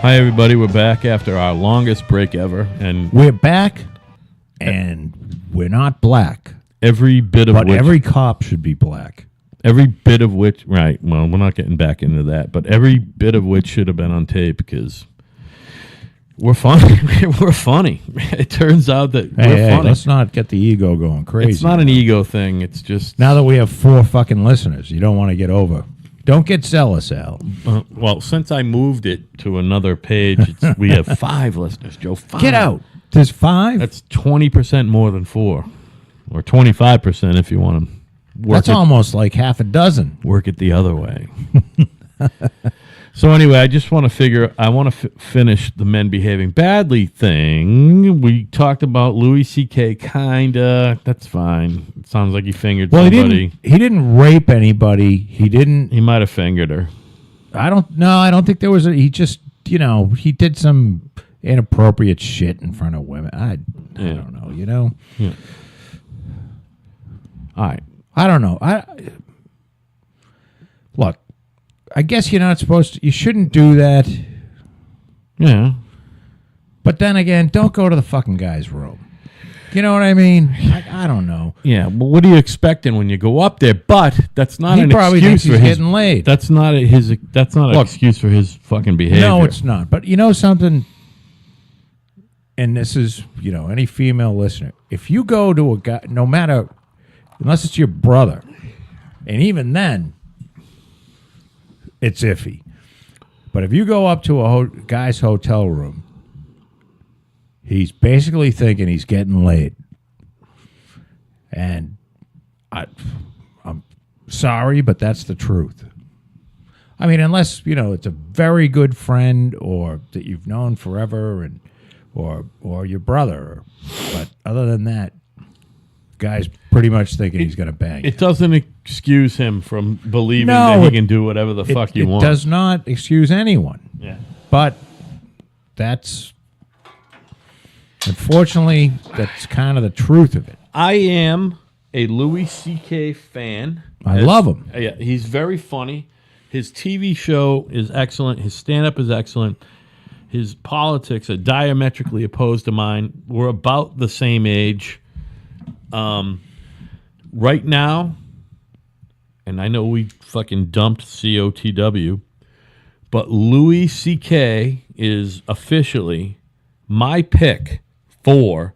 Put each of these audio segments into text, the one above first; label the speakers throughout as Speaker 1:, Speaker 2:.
Speaker 1: Hi, everybody. We're back after our longest break ever, and
Speaker 2: We're back, and we're not black.
Speaker 1: every bit of
Speaker 2: But
Speaker 1: which,
Speaker 2: every cop should be black.
Speaker 1: every bit of which, right? Well, we're not getting back into that, but every bit of which should have been on tape because we're funny. We're funny. It turns out that we're funny.
Speaker 2: Let's not get the ego going crazy.
Speaker 1: It's not an ego thing. It's just
Speaker 2: Now that we have 4 fucking listeners, you don't want to get over. Don't get zealous, Al.
Speaker 1: well, since I moved it to another page, we have 5 listeners. Joe, 5.
Speaker 2: Get out. There's 5?
Speaker 1: That's 20% more than 4, or 25% if you want to
Speaker 2: That's almost like half a dozen.
Speaker 1: work it the other way. So anyway, I just want to finish the men behaving badly thing. We talked about Louis C.K. kinda. That's fine. It sounds like he fingered somebody.
Speaker 2: He didn't rape anybody. He didn't.
Speaker 1: He might have fingered her.
Speaker 2: I don't think there was he just, he did some inappropriate shit in front of women. I don't know,
Speaker 1: Yeah. All right.
Speaker 2: I don't know. Look, I guess you're not supposed to. You shouldn't do that.
Speaker 1: Yeah.
Speaker 2: But then again, don't go to the fucking guy's room. You know what I mean? I don't know.
Speaker 1: Yeah. Well, what are you expecting when you go up there? But that's not an
Speaker 2: probably
Speaker 1: excuse
Speaker 2: thinks
Speaker 1: for
Speaker 2: he's
Speaker 1: his
Speaker 2: getting laid.
Speaker 1: That's not an excuse for his fucking behavior.
Speaker 2: No, it's not. But you know something? And this is, any female listener. If you go to a guy, no matter, unless it's your brother, and even then, it's iffy. But if you go up to a guy's hotel room, he's basically thinking he's getting laid. And I'm sorry, but that's the truth. I mean, unless, it's a very good friend or that you've known forever or your brother. But other than that, guy's pretty much thinking he's going to bang.
Speaker 1: It doesn't excuse him from believing
Speaker 2: No,
Speaker 1: that he can do whatever the fuck you want.
Speaker 2: It does not excuse anyone.
Speaker 1: Yeah.
Speaker 2: But unfortunately, that's kind of the truth of it.
Speaker 1: I am a Louis C.K. fan.
Speaker 2: I love him.
Speaker 1: Yeah, he's very funny. His TV show is excellent. His stand-up is excellent. His politics are diametrically opposed to mine. We're about the same age. Right now, and I know we fucking dumped COTW, but Louis C.K. is officially my pick for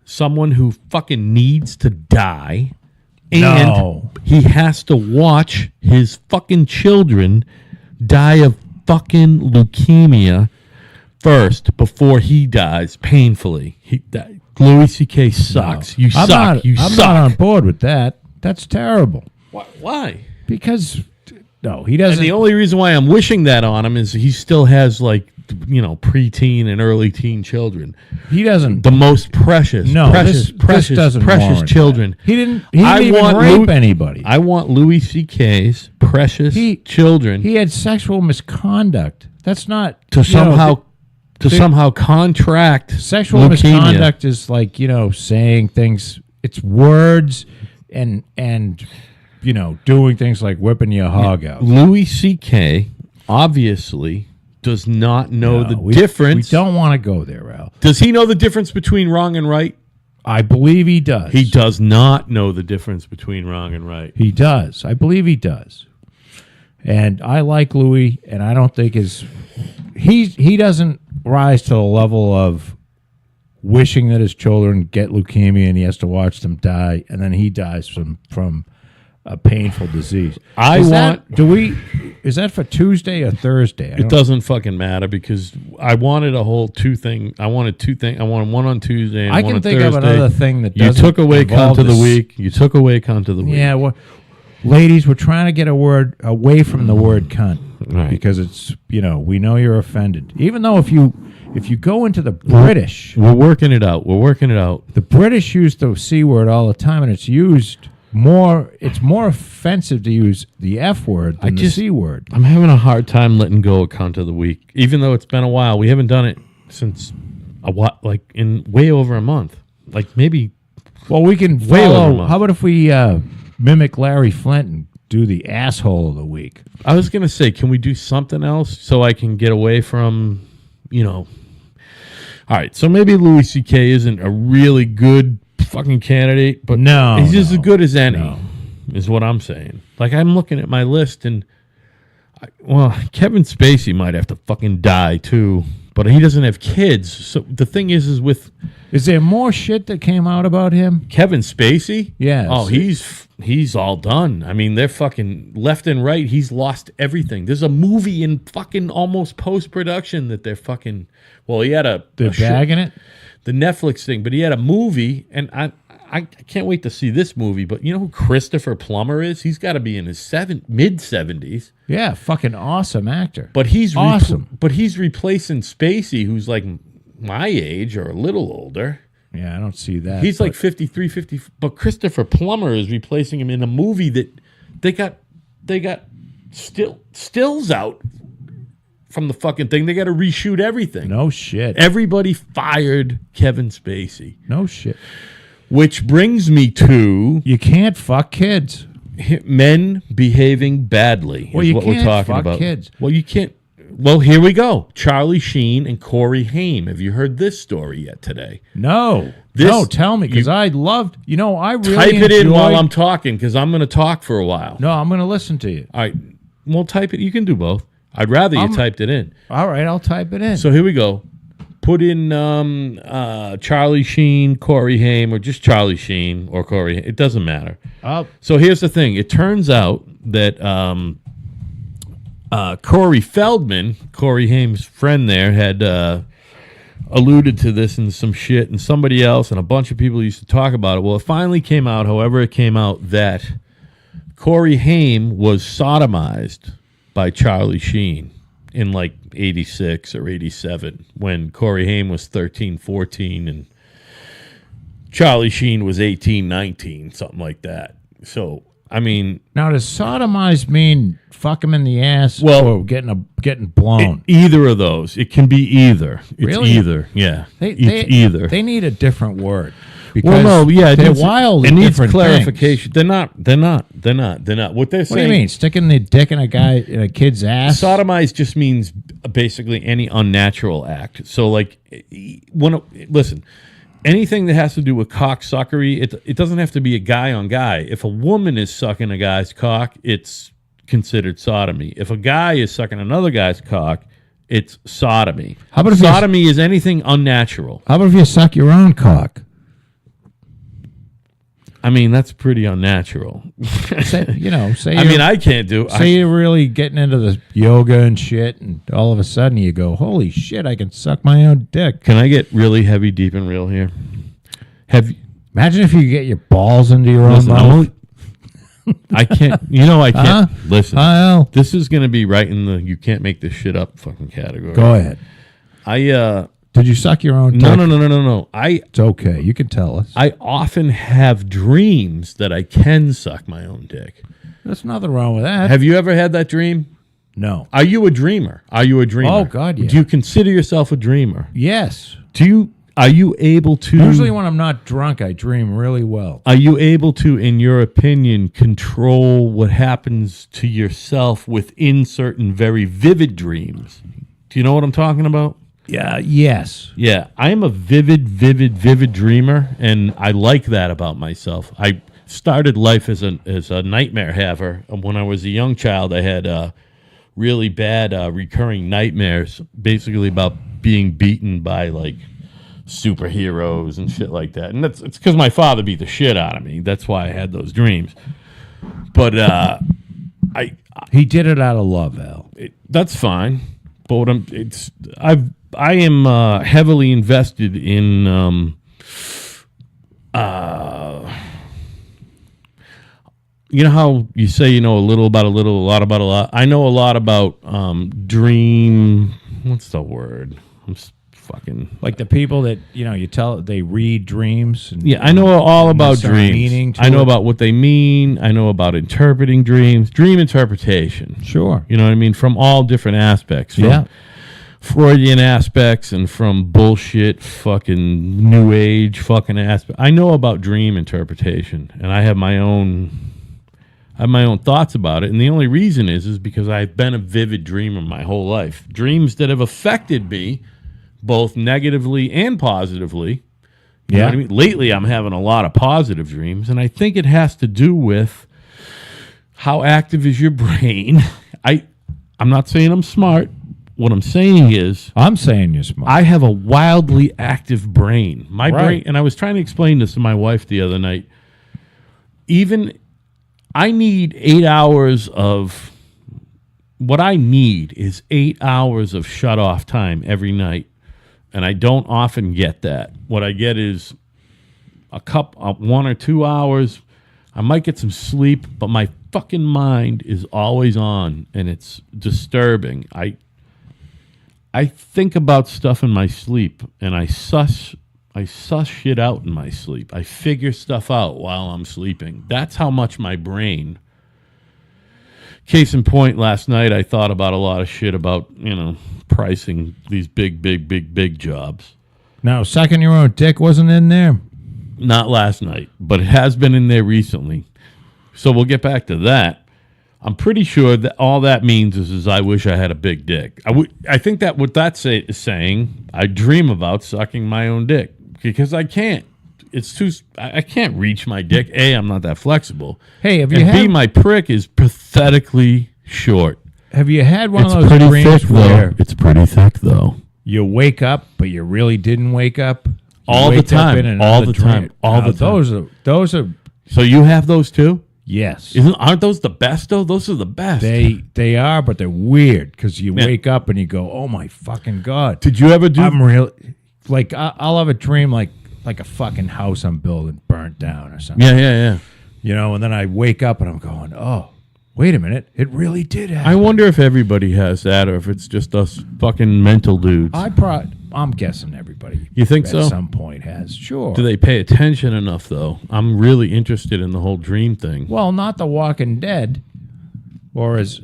Speaker 1: someone who fucking needs to die, and he has to watch his fucking children die of fucking leukemia first before he dies painfully. Louis C.K. sucks.
Speaker 2: No.
Speaker 1: You suck.
Speaker 2: I'm not on board with that. That's terrible.
Speaker 1: Why?
Speaker 2: Because he doesn't.
Speaker 1: And the only reason why I'm wishing that on him is he still has preteen and early teen children.
Speaker 2: He doesn't.
Speaker 1: The most precious,
Speaker 2: this doesn't
Speaker 1: precious
Speaker 2: warrant
Speaker 1: children.
Speaker 2: That. He didn't even rape anybody.
Speaker 1: I want Louis C.K.'s precious children.
Speaker 2: He had sexual misconduct. That's not
Speaker 1: to somehow contract
Speaker 2: sexual
Speaker 1: leukemia.
Speaker 2: Misconduct is like saying things. It's words and doing things like whipping your hog out.
Speaker 1: Louis C.K. obviously does not know the difference.
Speaker 2: We don't want to go there, Al.
Speaker 1: Does he know the difference between wrong and right?
Speaker 2: I believe he does.
Speaker 1: He does not know the difference between wrong and right.
Speaker 2: He does. I believe he does. And I like Louis, and I don't think he doesn't rise to the level of wishing that his children get leukemia and he has to watch them die, and then he dies from a painful disease. Is that for Tuesday or Thursday?
Speaker 1: It doesn't fucking matter because I wanted a whole 2 thing. I wanted 2 things. I wanted one on Tuesday and
Speaker 2: I
Speaker 1: one
Speaker 2: can
Speaker 1: on
Speaker 2: think
Speaker 1: Thursday.
Speaker 2: of another thing that
Speaker 1: you took away cunt of the week. You took away cunt of the week.
Speaker 2: Yeah, well, ladies, we're trying to get a word away from the word cunt,
Speaker 1: right?
Speaker 2: Because it's we know you're offended. Even though if you go into the British,
Speaker 1: we're working it out.
Speaker 2: The British use the C word all the time, and it's used more. It's more offensive to use the F word than the C word.
Speaker 1: I'm having a hard time letting go of cunt of the week, even though it's been a while. We haven't done it since in way over a month. Like maybe.
Speaker 2: Well, we can
Speaker 1: way over a month.
Speaker 2: How about if we mimic Larry Flint and do the asshole of the week.
Speaker 1: I was going to say, can we do something else so I can get away from, All right, so maybe Louis C.K. isn't a really good fucking candidate, but he's just as good as any, is what I'm saying. Like, I'm looking at my list, and, Kevin Spacey might have to fucking die, too, but he doesn't have kids. So the thing is with...
Speaker 2: Is there more shit that came out about him?
Speaker 1: Kevin Spacey?
Speaker 2: Yeah.
Speaker 1: Oh, he's all done. I mean, they're fucking left and right. He's lost everything. There's a movie in fucking almost post-production that they're fucking... Well, he had
Speaker 2: They're bagging it?
Speaker 1: The Netflix thing, but he had a movie, and I can't wait to see this movie, but you know who Christopher Plummer is? He's got to be in his mid-70s.
Speaker 2: Yeah, fucking awesome actor.
Speaker 1: But he's
Speaker 2: awesome.
Speaker 1: But he's replacing Spacey, who's like my age or a little older.
Speaker 2: Yeah, I don't see that.
Speaker 1: He's like 53, 50. But Christopher Plummer is replacing him in a movie that they got stills out from the fucking thing. They got to reshoot everything.
Speaker 2: No shit.
Speaker 1: Everybody fired Kevin Spacey.
Speaker 2: No shit.
Speaker 1: Which brings me to...
Speaker 2: You can't fuck kids.
Speaker 1: Men behaving badly is what we're talking about.
Speaker 2: Kids.
Speaker 1: Well, you can't... Well, here we go. Charlie Sheen and Corey Haim. Have you heard this story yet today?
Speaker 2: No. No, tell me, because I loved... I really
Speaker 1: type it in while I'm talking, because I'm going to talk for a while.
Speaker 2: No, I'm going to listen to you.
Speaker 1: All right. Well, type it. You can do both. I'd rather you typed it in.
Speaker 2: All right, I'll type it in.
Speaker 1: So here we go. Put in Charlie Sheen, Corey Haim, or just Charlie Sheen or Corey Haim. It doesn't matter. So here's the thing. It turns out that Corey Feldman, Corey Haim's friend there, had alluded to this in some shit, and somebody else and a bunch of people used to talk about it. Well, it finally came out, however it came out, that Corey Haim was sodomized by Charlie Sheen in like 86 or 87 when Corey Haim was 13, 14 and Charlie Sheen was 18, 19, something like that. So, I mean... Now,
Speaker 2: does sodomize mean fuck him in the ass or getting blown?
Speaker 1: Either of those. It can be either. It's
Speaker 2: really?
Speaker 1: Either, yeah.
Speaker 2: It's
Speaker 1: either.
Speaker 2: They need a different word.
Speaker 1: Well, no, yeah,
Speaker 2: they're wildly
Speaker 1: it needs
Speaker 2: different
Speaker 1: clarification.
Speaker 2: Things.
Speaker 1: They're not. What they're saying.
Speaker 2: What do you mean? Sticking the dick in a kid's ass?
Speaker 1: Sodomize just means basically any unnatural act. So, like, listen, anything that has to do with cocksuckery, it doesn't have to be a guy on guy. If a woman is sucking a guy's cock, it's considered sodomy. If a guy is sucking another guy's cock, it's sodomy.
Speaker 2: How about if
Speaker 1: sodomy is anything unnatural?
Speaker 2: How about if you suck your own cock?
Speaker 1: I mean, that's pretty unnatural. I can't do.
Speaker 2: Say you're really getting into the yoga and shit, and all of a sudden you go, "Holy shit, I can suck my own dick."
Speaker 1: Can I get really heavy, deep, and real here?
Speaker 2: Imagine if you get your balls into your own mouth.
Speaker 1: I can't. I can't. Listen,
Speaker 2: this
Speaker 1: is going to be right in the "you can't make this shit up" fucking category.
Speaker 2: Go ahead. Did you suck your own dick?
Speaker 1: No.
Speaker 2: It's okay. You can tell us.
Speaker 1: I often have dreams that I can suck my own dick.
Speaker 2: There's nothing wrong with that.
Speaker 1: Have you ever had that dream?
Speaker 2: No.
Speaker 1: Are you a dreamer?
Speaker 2: Oh, God, yeah.
Speaker 1: Do you consider yourself a dreamer?
Speaker 2: Yes.
Speaker 1: Are you able to...
Speaker 2: Usually when I'm not drunk, I dream really well.
Speaker 1: Are you able to, in your opinion, control what happens to yourself within certain very vivid dreams? Do you know what I'm talking about?
Speaker 2: Yeah. Yes.
Speaker 1: Yeah, I am a vivid dreamer, and I like that about myself. I started life as a nightmare haver. When I was a young child, I had really bad recurring nightmares, basically about being beaten by like superheroes and shit like that. And it's because my father beat the shit out of me. That's why I had those dreams. But
Speaker 2: he did it out of love, Al.
Speaker 1: That's fine. But I am heavily invested in you know how you say you know a little about a little, a lot about a lot? I know a lot about dream... What's the word? I'm fucking...
Speaker 2: Like the people that, you tell, they read dreams. And,
Speaker 1: I know all about dreams. I know about what they mean. I know about interpreting dreams. Dream interpretation.
Speaker 2: Sure.
Speaker 1: You know what I mean? From all different aspects. From Freudian aspects and from bullshit fucking new age fucking aspects. I know about dream interpretation, and I have my own I have my own thoughts about it, and the only reason is because I've been a vivid dreamer my whole life. Dreams that have affected me both negatively and positively. You know what I mean? Lately, I'm having a lot of positive dreams, and I think it has to do with how active is your brain. I'm not saying I'm smart. What I'm saying is,
Speaker 2: I'm saying you're smart.
Speaker 1: I have a wildly active brain. My brain, and I was trying to explain this to my wife the other night. I need 8 hours of, what I need is 8 hours of shut off time every night. And I don't often get that. What I get is 1 or 2 hours. I might get some sleep, but my fucking mind is always on, and it's disturbing. I think about stuff in my sleep, and I suss shit out in my sleep. I figure stuff out while I'm sleeping. That's how much my brain. Case in point, last night I thought about a lot of shit about, pricing these big jobs.
Speaker 2: Now, sucking your own dick wasn't in there?
Speaker 1: Not last night, but it has been in there recently. So we'll get back to that. I'm pretty sure that all that means is I wish I had a big dick. I think that what that is saying, I dream about sucking my own dick because I can't. I can't reach my dick. A, I'm not that flexible.
Speaker 2: Hey, have
Speaker 1: you B, my prick is pathetically short.
Speaker 2: Have you had one of those dreams where
Speaker 1: it's pretty thick though?
Speaker 2: You wake up, but you really didn't wake up?
Speaker 1: All the time. All the time.
Speaker 2: Those are.
Speaker 1: So you have those too?
Speaker 2: Yes.
Speaker 1: Aren't those the best though? Those are the best.
Speaker 2: They are, but they're weird because you wake up and you go, "Oh my fucking god!"
Speaker 1: Did you ever do?
Speaker 2: I'm really like I'll have a dream like a fucking house I'm building burnt down or something.
Speaker 1: Yeah.
Speaker 2: And then I wake up and I'm going, "Oh, wait a minute, it really did happen."
Speaker 1: I wonder if everybody has that or if it's just us fucking mental dudes.
Speaker 2: I'm guessing everybody.
Speaker 1: You think so?
Speaker 2: At some point has. Sure.
Speaker 1: Do they pay attention enough, though? I'm really interested in the whole dream thing.
Speaker 2: Well, not The Walking Dead. Or as...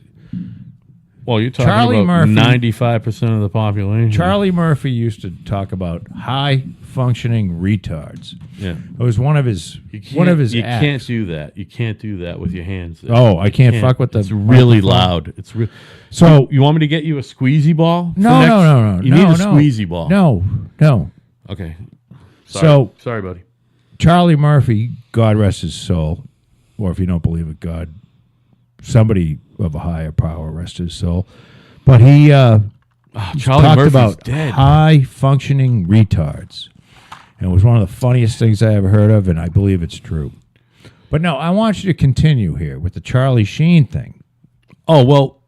Speaker 1: Well, you're talking about 95% of the population.
Speaker 2: Charlie Murphy used to talk about high-functioning retards.
Speaker 1: Yeah.
Speaker 2: It was one of his acts.
Speaker 1: Can't do that. You can't do that with your hands.
Speaker 2: Oh, I can't fuck with the...
Speaker 1: It's really loud. It's real. So you want me to get you a squeezy ball?
Speaker 2: No.
Speaker 1: You need a squeezy ball.
Speaker 2: No.
Speaker 1: Okay. Sorry, buddy.
Speaker 2: Charlie Murphy, God rest his soul, or if you don't believe it, God, somebody of a higher power rest his soul. But he
Speaker 1: Charlie
Speaker 2: talked
Speaker 1: Murphy's
Speaker 2: about
Speaker 1: dead.
Speaker 2: high-functioning retards. And it was one of the funniest things I ever heard of, and I believe it's true. But no, I want you to continue here with the Charlie Sheen thing.
Speaker 1: Oh, well,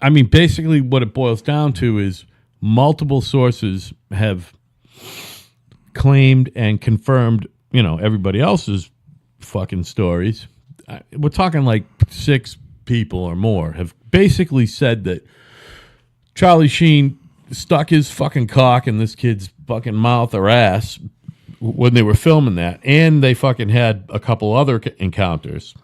Speaker 1: I mean, basically what it boils down to is multiple sources have claimed and confirmed, everybody else's fucking stories. We're talking like 6 people or more have basically said that Charlie Sheen stuck his fucking cock in this kid's fucking mouth or ass when they were filming that, and they fucking had a couple other encounters,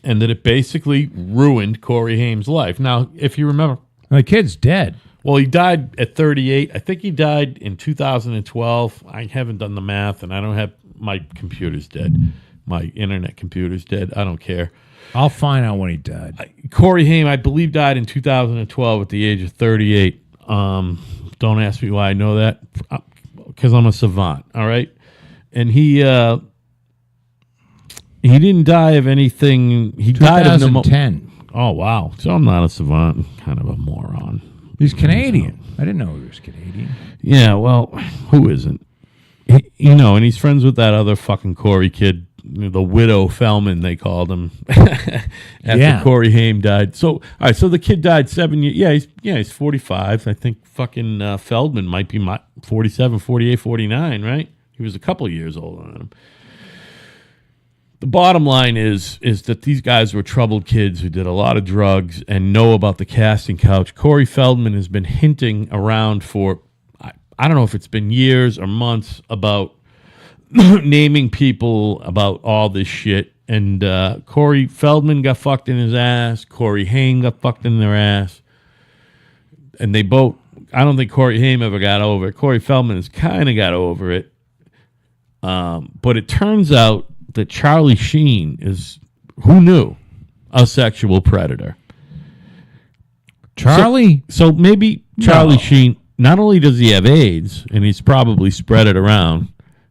Speaker 1: and that it basically ruined Corey Haim's life. Now, if you remember...
Speaker 2: The kid's dead.
Speaker 1: Well, he died at 38. I think he died in 2012. I haven't done the math, and I don't have... My computer's dead. My internet computer's dead. I don't care.
Speaker 2: I'll find out when he died.
Speaker 1: Corey Haim, I believe, died in 2012 at the age of 38. Don't ask me why I know that, because I'm a savant, all right? And he didn't die of anything. He died of
Speaker 2: 2010.
Speaker 1: Oh, wow. So I'm not a savant. I'm kind of a moron.
Speaker 2: He's Canadian. I didn't know he was Canadian.
Speaker 1: Yeah, well, who isn't? And he's friends with that other fucking Corey kid, the widow Feldman, they called him, after Corey Haim died. So, all right, so the kid died 7 years. Yeah, he's 45. I think fucking Feldman might be 47, 48, 49, right? He was a couple years older than him. The bottom line is that these guys were troubled kids who did a lot of drugs and know about the casting couch. Corey Feldman has been hinting around for, I don't know if it's been years or months, about naming people about all this shit. And Corey Feldman got fucked in his ass. Corey Haim got fucked in their ass. And they both, I don't think Corey Haim ever got over it. Corey Feldman has kind of got over it. But it turns out that Charlie Sheen is, who knew? a sexual predator.
Speaker 2: Charlie?
Speaker 1: So maybe Charlie
Speaker 2: No.
Speaker 1: Sheen, not only does he have AIDS, and he's probably spread it around,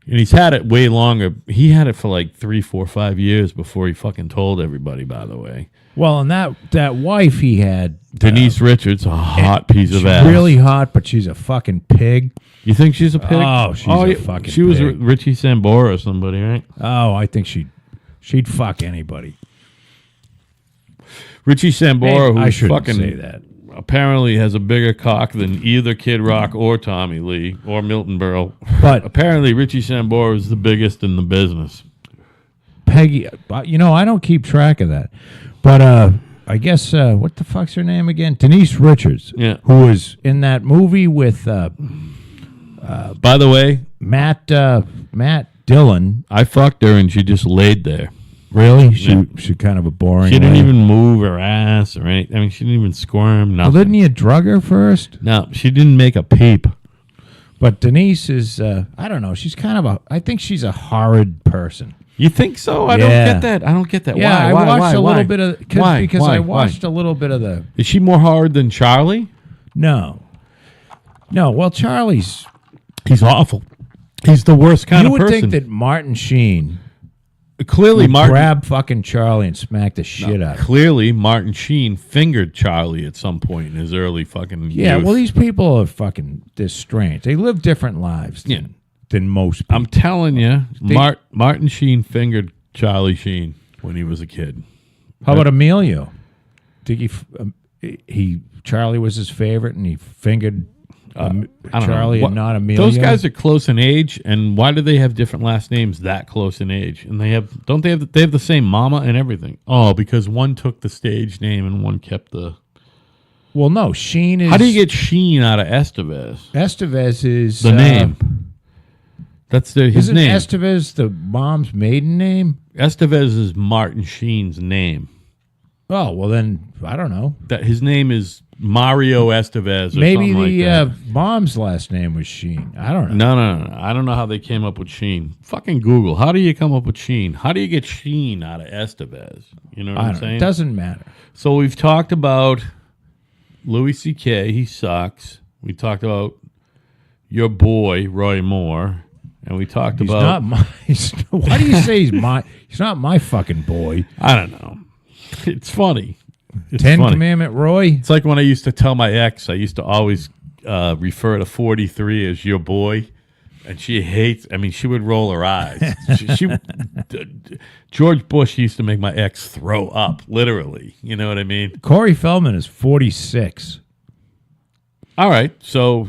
Speaker 1: and he's had it way longer. He had it for like 3, 4, 5 years before he fucking told everybody, by the way.
Speaker 2: Well, and that wife he had,
Speaker 1: Denise Richards, a hot piece of
Speaker 2: she's
Speaker 1: ass.
Speaker 2: really hot, but she's a fucking pig.
Speaker 1: You think she's a pig?
Speaker 2: Oh, she's a fucking
Speaker 1: She was
Speaker 2: pig.
Speaker 1: Richie Sambora or somebody, right?
Speaker 2: Oh, I think she'd fuck anybody.
Speaker 1: Richie Sambora,
Speaker 2: I
Speaker 1: who
Speaker 2: shouldn't
Speaker 1: fucking
Speaker 2: say that.
Speaker 1: apparently has a bigger cock than either Kid Rock or Tommy Lee or Milton Berle.
Speaker 2: But
Speaker 1: Apparently, Richie Sambora is the biggest in the business.
Speaker 2: Peggy, I don't keep track of that. But I guess what the fuck's her name again? Denise Richards.
Speaker 1: Yeah.
Speaker 2: Who was in that movie with
Speaker 1: By the way,
Speaker 2: Matt Dillon.
Speaker 1: I fucked her and she just laid there.
Speaker 2: Really? She kind of a boring.
Speaker 1: She didn't
Speaker 2: lady.
Speaker 1: even move her ass or anything. I mean, she didn't even squirm.
Speaker 2: Well,
Speaker 1: Nothing.
Speaker 2: didn't you drug her first?
Speaker 1: No, she didn't make a peep.
Speaker 2: But Denise is, I don't know. She's kind of I think she's a horrid person.
Speaker 1: You think so? I
Speaker 2: Yeah.
Speaker 1: don't get that. I don't get that.
Speaker 2: Yeah,
Speaker 1: Why?
Speaker 2: I watched a little bit of
Speaker 1: Why?
Speaker 2: because
Speaker 1: Why?
Speaker 2: I watched a little bit of the.
Speaker 1: Is she more hard than Charlie?
Speaker 2: No. Well, Charlie's.
Speaker 1: He's awful. He's the worst kind
Speaker 2: You
Speaker 1: of
Speaker 2: would
Speaker 1: person.
Speaker 2: think that Martin Sheen
Speaker 1: Clearly,
Speaker 2: would
Speaker 1: Martin.
Speaker 2: grab fucking Charlie and smack the shit out of him.
Speaker 1: Clearly, Martin Sheen fingered Charlie at some point in his early fucking
Speaker 2: Yeah,
Speaker 1: youth.
Speaker 2: well, these people are fucking. They're strange. They live different lives than most people.
Speaker 1: I'm telling you, Martin Sheen fingered Charlie Sheen when he was a kid.
Speaker 2: How about Emilio? Think Charlie was his favorite, and he fingered
Speaker 1: I don't
Speaker 2: Charlie
Speaker 1: know.
Speaker 2: and not Emilio.
Speaker 1: Those guys are close in age, and why do they have different last names that close in age? And they have the same mama and everything. Oh, because one took the stage name and one kept the.
Speaker 2: Well, no, Sheen is.
Speaker 1: How do you get Sheen out of Estevez?
Speaker 2: Estevez is
Speaker 1: The name. That's his
Speaker 2: Isn't
Speaker 1: name.
Speaker 2: Estevez the mom's maiden name?
Speaker 1: Estevez is Martin Sheen's name.
Speaker 2: Oh well, then I don't know.
Speaker 1: That his name is Mario Estevez. Or
Speaker 2: Maybe
Speaker 1: something
Speaker 2: the
Speaker 1: like that.
Speaker 2: mom's last name was Sheen. I don't know.
Speaker 1: No. I don't know how they came up with Sheen. Fucking Google. How do you come up with Sheen? How do you get Sheen out of Estevez? You know what
Speaker 2: I
Speaker 1: I'm
Speaker 2: don't know.
Speaker 1: saying?
Speaker 2: It doesn't matter.
Speaker 1: So we've talked about Louis C.K. He sucks. We talked about your boy Roy Moore, and we talked
Speaker 2: He's
Speaker 1: about.
Speaker 2: not my. Why do you say he's my? He's not my fucking boy.
Speaker 1: I don't know. It's funny. It's
Speaker 2: Ten
Speaker 1: funny.
Speaker 2: Commandment Roy.
Speaker 1: It's like when I used to tell my ex. I used to always refer to 43 as your boy, and she hates. I mean, she would roll her eyes. George Bush used to make my ex throw up, literally. You know what I mean?
Speaker 2: Corey Feldman is 46.
Speaker 1: All right, so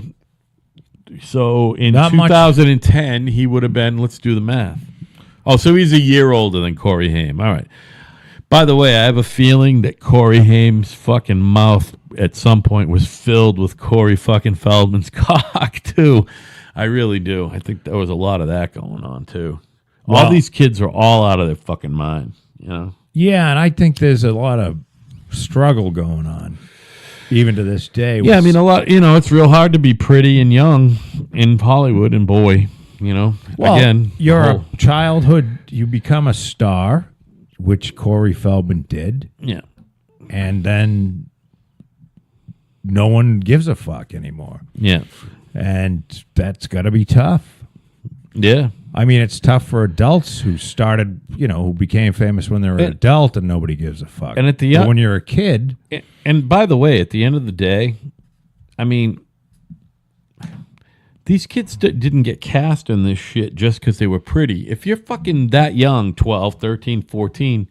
Speaker 1: in
Speaker 2: Not much.
Speaker 1: 2010 he would have been. Let's do the math. Oh, so he's a year older than Corey Haim. All right. By the way, I have a feeling that Corey Haim's fucking mouth at some point was filled with Corey fucking Feldman's cock too. I really do. I think there was a lot of that going on too. All
Speaker 2: Well-
Speaker 1: these kids are all out of their fucking mind. You know.
Speaker 2: Yeah, and I think there's a lot of struggle going on, even to this day.
Speaker 1: Yeah, I mean a lot. You know, it's real hard to be pretty and young in Hollywood, and boy, you know,
Speaker 2: well,
Speaker 1: again,
Speaker 2: you're
Speaker 1: the whole-
Speaker 2: a childhood. You become a star, which Corey Feldman did,
Speaker 1: yeah.
Speaker 2: and then no one gives a fuck anymore,
Speaker 1: Yeah.
Speaker 2: and that's got to be tough.
Speaker 1: Yeah.
Speaker 2: I mean, it's tough for adults who started, who became famous when they were an adult, and nobody gives a fuck.
Speaker 1: And at the
Speaker 2: But when you're a kid,
Speaker 1: And by the way, at the end of the day, I mean, these kids didn't get cast in this shit just because they were pretty. If you're fucking that young, 12, 13, 14,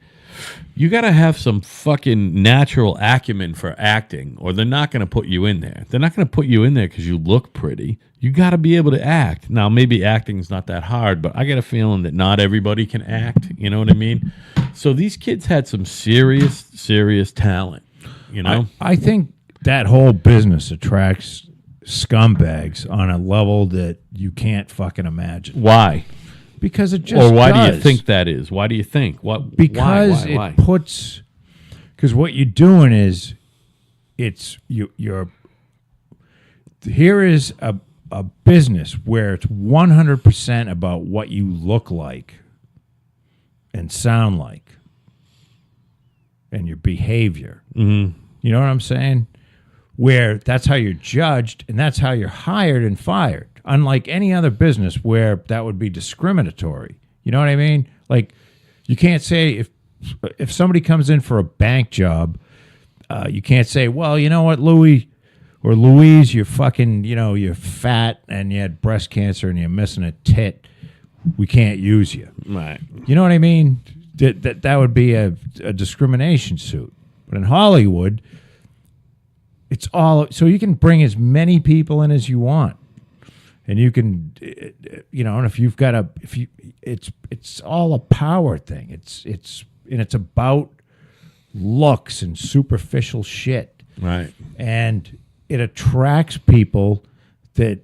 Speaker 1: you got to have some fucking natural acumen for acting, or they're not going to put you in there. They're not going to put you in there because you look pretty. You got to be able to act. Now, maybe acting's not that hard, but I got a feeling that not everybody can act. You know what I mean? So these kids had some serious, serious talent. You know,
Speaker 2: I think that whole business attracts scumbags on a level that you can't fucking imagine.
Speaker 1: why?
Speaker 2: Because it just
Speaker 1: Or why do
Speaker 2: does.
Speaker 1: you think that is? Why do you think? What?
Speaker 2: Because
Speaker 1: why?
Speaker 2: it puts. Because what you're doing is, you're. Here is a business where it's 100% about what you look like and sound like. and your behavior.
Speaker 1: Mm-hmm.
Speaker 2: You know what I'm saying? Where that's how you're judged and that's how you're hired and fired. Unlike any other business where that would be discriminatory. You know what I mean? Like, you can't say if somebody comes in for a bank job, you can't say, well, you know what, Louis or Louise, you're fucking, you're fat and you had breast cancer and you're missing a tit. We can't use you.
Speaker 1: Right.
Speaker 2: You know what I mean? That would be a discrimination suit. But in Hollywood, it's all so you can bring as many people in as you want, and you can, and if you've got it's all a power thing. It's about looks and superficial shit,
Speaker 1: Right.
Speaker 2: and it attracts people that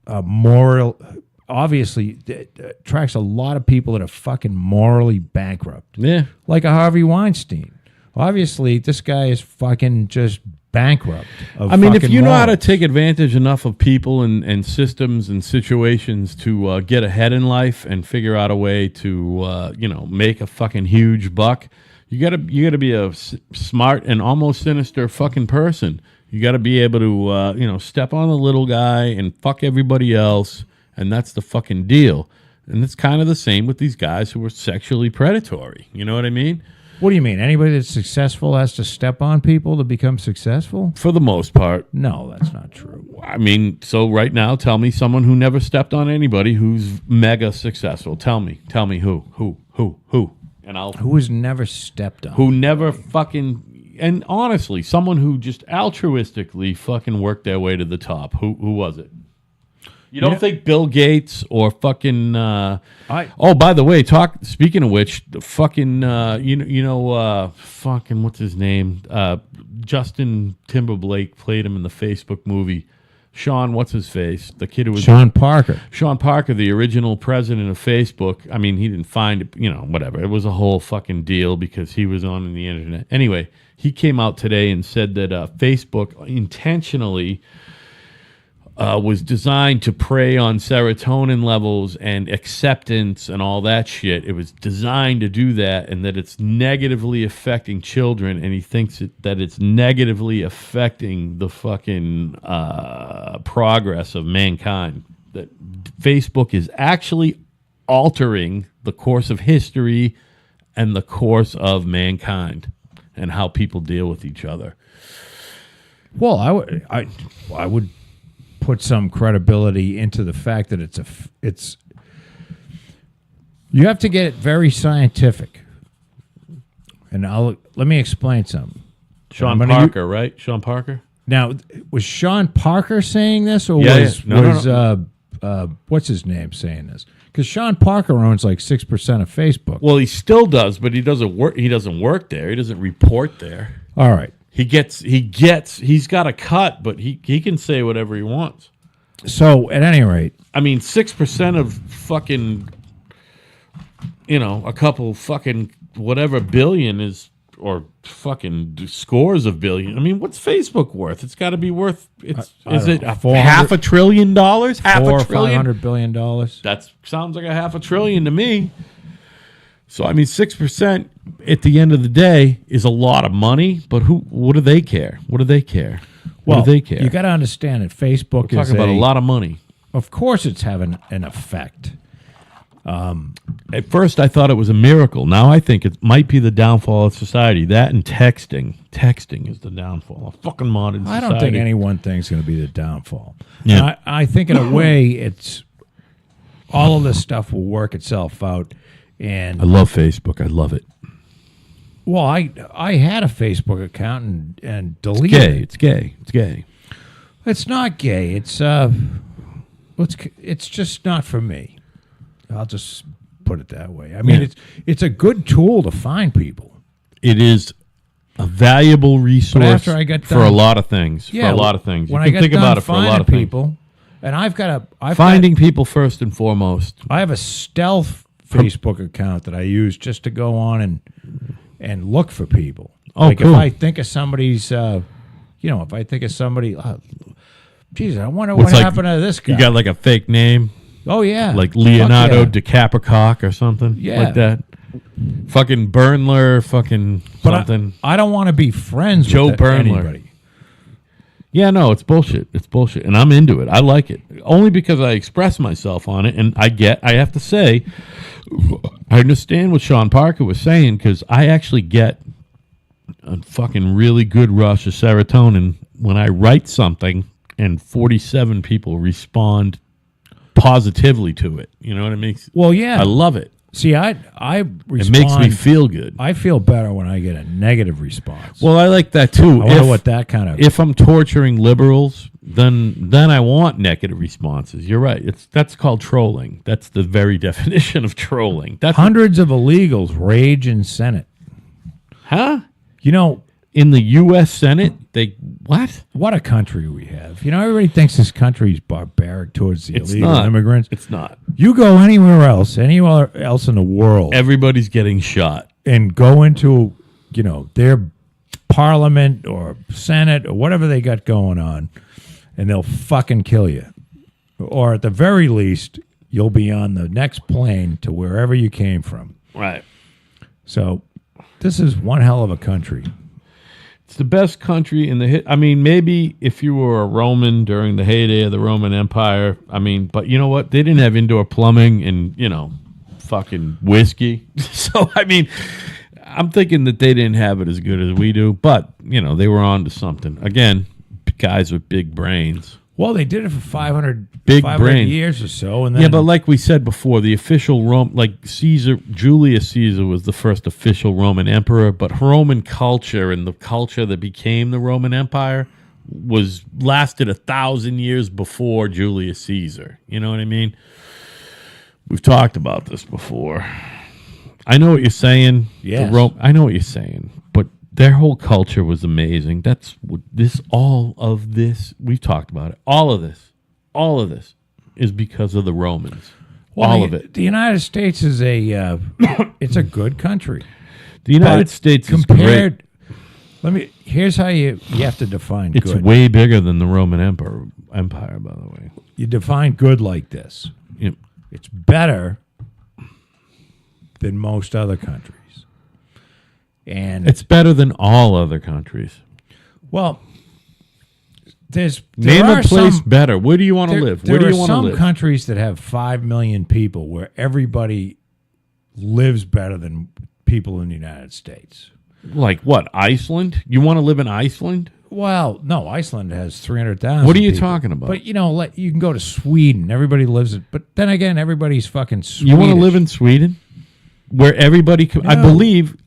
Speaker 2: are moral. Obviously, it attracts a lot of people that are fucking morally bankrupt.
Speaker 1: Yeah.
Speaker 2: Like a Harvey Weinstein. Obviously, this guy is fucking just bankrupt.
Speaker 1: I mean, if you know how to take advantage enough of people and systems and situations to get ahead in life and figure out a way to make a fucking huge buck, you gotta be a smart and almost sinister fucking person. You gotta be able to step on the little guy and fuck everybody else. And that's the fucking deal. And it's kind of the same with these guys who are sexually predatory. You know what I mean?
Speaker 2: What do you mean? Anybody that's successful has to step on people to become successful?
Speaker 1: For the most part.
Speaker 2: No, that's not true.
Speaker 1: I mean, so right now, tell me someone who never stepped on anybody who's mega successful. Tell me who? And
Speaker 2: Who has never stepped on?
Speaker 1: who never fucking, and honestly, someone who just altruistically fucking worked their way to the top. Who was it? You don't think Bill Gates or fucking? By the way, Speaking of which, the fucking fucking what's his name? Justin Timberlake played him in the Facebook movie. Sean, what's his face? The kid who was
Speaker 2: Sean Parker.
Speaker 1: Sean Parker, the original president of Facebook. I mean, he didn't find it. Whatever. It was a whole fucking deal because he was on the internet. Anyway, he came out today and said that Facebook intentionally. Was designed to prey on serotonin levels and acceptance and all that shit. It was designed to do that, and that it's negatively affecting children, and he thinks that it's negatively affecting the fucking progress of mankind. That Facebook is actually altering the course of history and the course of mankind and how people deal with each other.
Speaker 2: Well, I would put some credibility into the fact that it's you have to get it very scientific. And let me explain something.
Speaker 1: Sean Parker, right? Sean Parker?
Speaker 2: Now, was Sean Parker saying this, or what's his name saying this? Because Sean Parker owns like 6% of Facebook.
Speaker 1: Well, he still does, but he doesn't work. He doesn't work there. He doesn't report there.
Speaker 2: All right.
Speaker 1: He's got a cut, but he can say whatever he wants.
Speaker 2: So at any rate,
Speaker 1: I mean, 6% of fucking, a couple fucking whatever billion is, or fucking scores of billion. I mean, what's Facebook worth? It's got to be worth. Is it half $1 trillion? Half $1 trillion?
Speaker 2: $500 billion.
Speaker 1: That sounds like a half $1 trillion to me. So, I mean, 6% at the end of the day is a lot of money, but what do they care? What do they care? What do they care?
Speaker 2: You got to understand that Facebook
Speaker 1: We're talking about a lot of money.
Speaker 2: Of course it's having an effect.
Speaker 1: At first, I thought it was a miracle. Now I think it might be the downfall of society. That and texting. Texting is the downfall of fucking modern society.
Speaker 2: I don't think any one thing's going to be the downfall.
Speaker 1: Yeah.
Speaker 2: And I think in a way it's all of this stuff will work itself out. And
Speaker 1: I love Facebook. I love it.
Speaker 2: Well, I had a Facebook account and deleted it.
Speaker 1: It's gay. It's gay.
Speaker 2: It's not gay. It's just not for me. I'll just put it that way. I mean, it's a good tool to find people.
Speaker 1: It is a valuable resource
Speaker 2: after I got
Speaker 1: for a lot of things.
Speaker 2: Yeah,
Speaker 1: for a lot of things.
Speaker 2: When
Speaker 1: you
Speaker 2: I
Speaker 1: can
Speaker 2: got
Speaker 1: think
Speaker 2: done
Speaker 1: about it for a lot of
Speaker 2: people,
Speaker 1: things.
Speaker 2: and I've
Speaker 1: finding people first and foremost.
Speaker 2: I have a stealth Facebook account that I use just to go on and look for people.
Speaker 1: Oh,
Speaker 2: like
Speaker 1: cool.
Speaker 2: if I think of somebody's, if I think of somebody, geez, I wonder what happened to this guy.
Speaker 1: You got like a fake name?
Speaker 2: Oh, yeah.
Speaker 1: Like Leonardo DiCaprio or something?
Speaker 2: Yeah.
Speaker 1: Like that? Fucking Burnler, fucking something.
Speaker 2: I don't want to be friends
Speaker 1: Joe
Speaker 2: with
Speaker 1: Burnler.
Speaker 2: anybody.
Speaker 1: Yeah, no, it's bullshit. It's bullshit, and I'm into it. I like it only because I express myself on it, and I have to say, I understand what Sean Parker was saying because I actually get a fucking really good rush of serotonin when I write something and 47 people respond positively to it. You know what I mean?
Speaker 2: Well, yeah.
Speaker 1: I love it.
Speaker 2: See, I respond.
Speaker 1: It makes me feel good.
Speaker 2: I feel better when I get a negative response.
Speaker 1: Well, I like that too.
Speaker 2: I wonder what that kind of.
Speaker 1: If I'm torturing liberals, then I want negative responses. You're right. That's called trolling. That's the very definition of trolling. That's
Speaker 2: Hundreds of illegals rage in Senate.
Speaker 1: huh?
Speaker 2: You know,
Speaker 1: In the U.S. Senate, they what?
Speaker 2: what a country we have. You know, everybody thinks this country's barbaric towards the
Speaker 1: It's
Speaker 2: illegal
Speaker 1: not.
Speaker 2: immigrants.
Speaker 1: It's not.
Speaker 2: You go anywhere else in the world,
Speaker 1: Everybody's getting shot.
Speaker 2: and go into, their parliament or Senate or whatever they got going on, and they'll fucking kill you. Or at the very least, you'll be on the next plane to wherever you came from.
Speaker 1: Right.
Speaker 2: So this is one hell of a country.
Speaker 1: It's the best country in the I mean, maybe if you were a Roman during the heyday of the Roman Empire, but you know what? They didn't have indoor plumbing and, fucking whiskey. So, I'm thinking that they didn't have it as good as we do, but, they were on to something. Again, guys with big brains.
Speaker 2: Well, they did it for 500
Speaker 1: Big
Speaker 2: 500
Speaker 1: brain.
Speaker 2: years or so. And then,
Speaker 1: Yeah, but like we said before, the official Julius Caesar was the first official Roman emperor, but Roman culture and the culture that became the Roman Empire lasted 1,000 years before Julius Caesar. You know what I mean? We've talked about this before. I know what you're saying.
Speaker 2: Yes.
Speaker 1: I know what you're saying, but their whole culture was amazing. That's what all of this, we've talked about it. All of this is because of the Romans.
Speaker 2: well,
Speaker 1: all of it.
Speaker 2: The United States is it's a good country.
Speaker 1: The United
Speaker 2: But
Speaker 1: States is
Speaker 2: compared.
Speaker 1: great.
Speaker 2: Here's how you have to define
Speaker 1: It's
Speaker 2: good.
Speaker 1: way bigger than the Roman Empire, by the way.
Speaker 2: You define good like this.
Speaker 1: Yep.
Speaker 2: It's better than most other countries. And
Speaker 1: It's better than all other countries.
Speaker 2: well, there
Speaker 1: Name
Speaker 2: are
Speaker 1: a place
Speaker 2: some,
Speaker 1: better. Where do you want to live? Where do
Speaker 2: there
Speaker 1: you
Speaker 2: are
Speaker 1: want to
Speaker 2: some
Speaker 1: live?
Speaker 2: countries that have 5 million people where everybody lives better than people in the United States.
Speaker 1: Like what? Iceland? You want to live in Iceland?
Speaker 2: Well, no, Iceland has 300,000.
Speaker 1: What are you
Speaker 2: people.
Speaker 1: talking about?
Speaker 2: But you can go to Sweden. Everybody lives it. But then again, everybody's fucking Swedish.
Speaker 1: You want to live in Sweden? Where everybody can, I
Speaker 2: No.
Speaker 1: believe,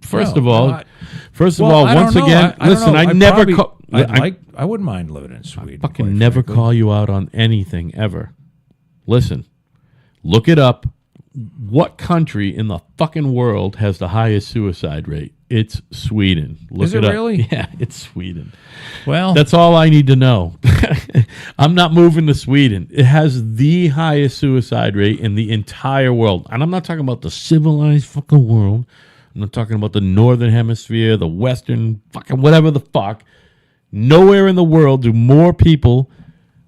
Speaker 1: first
Speaker 2: No,
Speaker 1: of all,
Speaker 2: no, I
Speaker 1: once
Speaker 2: don't know.
Speaker 1: again,
Speaker 2: I don't
Speaker 1: listen,
Speaker 2: know.
Speaker 1: I
Speaker 2: I'd
Speaker 1: never
Speaker 2: probably- I wouldn't mind living in Sweden.
Speaker 1: fucking
Speaker 2: quite
Speaker 1: never
Speaker 2: frankly.
Speaker 1: call you out on anything ever. Listen, look it up. What country in the fucking world has the highest suicide rate? It's Sweden. Look
Speaker 2: Is it
Speaker 1: up.
Speaker 2: really?
Speaker 1: Yeah, it's Sweden.
Speaker 2: Well,
Speaker 1: That's all I need to know. I'm not moving to Sweden. It has the highest suicide rate in the entire world. And I'm not talking about the civilized fucking world. I'm not talking about the northern hemisphere, the western, fucking whatever the fuck. Nowhere in the world do more people,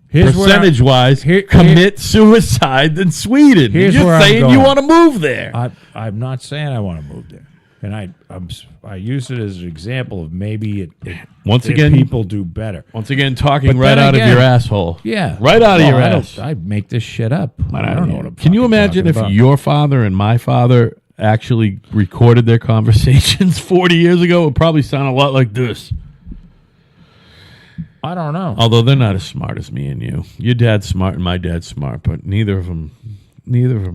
Speaker 2: here's where
Speaker 1: percentage-wise, commit suicide than Sweden.
Speaker 2: Here's
Speaker 1: You're
Speaker 2: where I'm
Speaker 1: saying you
Speaker 2: going.
Speaker 1: want to move there.
Speaker 2: I'm not saying I want to move there, and I use it as an example of maybe
Speaker 1: Once
Speaker 2: if
Speaker 1: again,
Speaker 2: people do better.
Speaker 1: Once again, talking
Speaker 2: But
Speaker 1: right
Speaker 2: then
Speaker 1: out of
Speaker 2: again-
Speaker 1: your asshole.
Speaker 2: Yeah,
Speaker 1: Right out of your
Speaker 2: I don't-
Speaker 1: ass.
Speaker 2: I make this shit up. I don't know what I'm
Speaker 1: Can you
Speaker 2: fucking
Speaker 1: imagine if
Speaker 2: talking about.
Speaker 1: your father and my father actually recorded their conversations 40 years ago? It would probably sound a lot like this.
Speaker 2: I don't know.
Speaker 1: Although they're not as smart as me and you. Your dad's smart and my dad's smart, but neither of them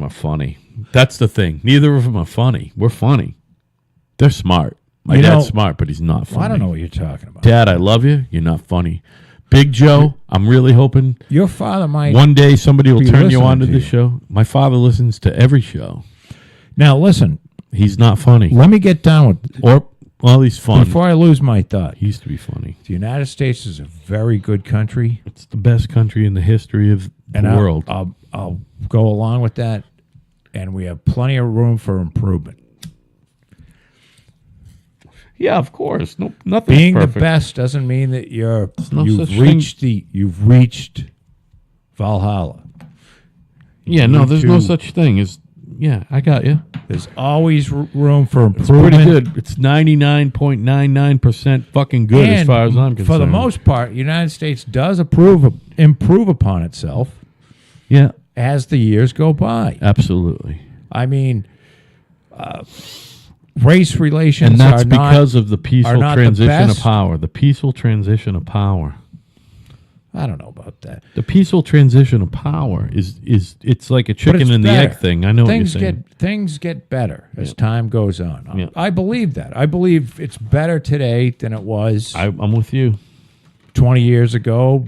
Speaker 1: are funny. That's the thing. Neither of them are funny. We're funny. They're smart. My dad's smart, but he's not funny.
Speaker 2: Well, I don't know what you're talking about.
Speaker 1: Dad, I love you. You're not funny. Big Joe, I'm really hoping
Speaker 2: Your father might.
Speaker 1: one day somebody will
Speaker 2: be
Speaker 1: turn you
Speaker 2: listening
Speaker 1: on to
Speaker 2: to
Speaker 1: this
Speaker 2: you.
Speaker 1: show. My father listens to every show.
Speaker 2: Now listen.
Speaker 1: He's not funny.
Speaker 2: Let me get down with
Speaker 1: Well, he's fun.
Speaker 2: before I lose my thought.
Speaker 1: He used to be funny.
Speaker 2: The United States is a very good country,
Speaker 1: It's the best country in the history of the
Speaker 2: and
Speaker 1: world.
Speaker 2: I'll go along with that. And we have plenty of room for improvement.
Speaker 1: Yeah, of course. No, nothing
Speaker 2: Being
Speaker 1: perfect.
Speaker 2: the best doesn't mean that
Speaker 1: no such
Speaker 2: you've reached Valhalla.
Speaker 1: Yeah,
Speaker 2: You
Speaker 1: no,
Speaker 2: need
Speaker 1: there's no
Speaker 2: to-
Speaker 1: such thing as. Yeah, I got you.
Speaker 2: There's always room for
Speaker 1: It's
Speaker 2: improvement.
Speaker 1: pretty good. It's 99.99% fucking good as
Speaker 2: And
Speaker 1: far as I'm concerned.
Speaker 2: for the most part, the United States does improve upon itself
Speaker 1: Yeah,
Speaker 2: as the years go by.
Speaker 1: absolutely.
Speaker 2: I mean, race relations
Speaker 1: And that's
Speaker 2: are not,
Speaker 1: because of the peaceful
Speaker 2: not the
Speaker 1: transition of
Speaker 2: best.
Speaker 1: power. The peaceful transition of power.
Speaker 2: I don't know about that.
Speaker 1: The peaceful transition of power is it's like a chicken
Speaker 2: it's
Speaker 1: and the
Speaker 2: better.
Speaker 1: egg thing. I know what you're saying.
Speaker 2: Things get better as time goes on.
Speaker 1: Yeah.
Speaker 2: I believe that. I believe it's better today than it was
Speaker 1: I'm with you.
Speaker 2: 20 years ago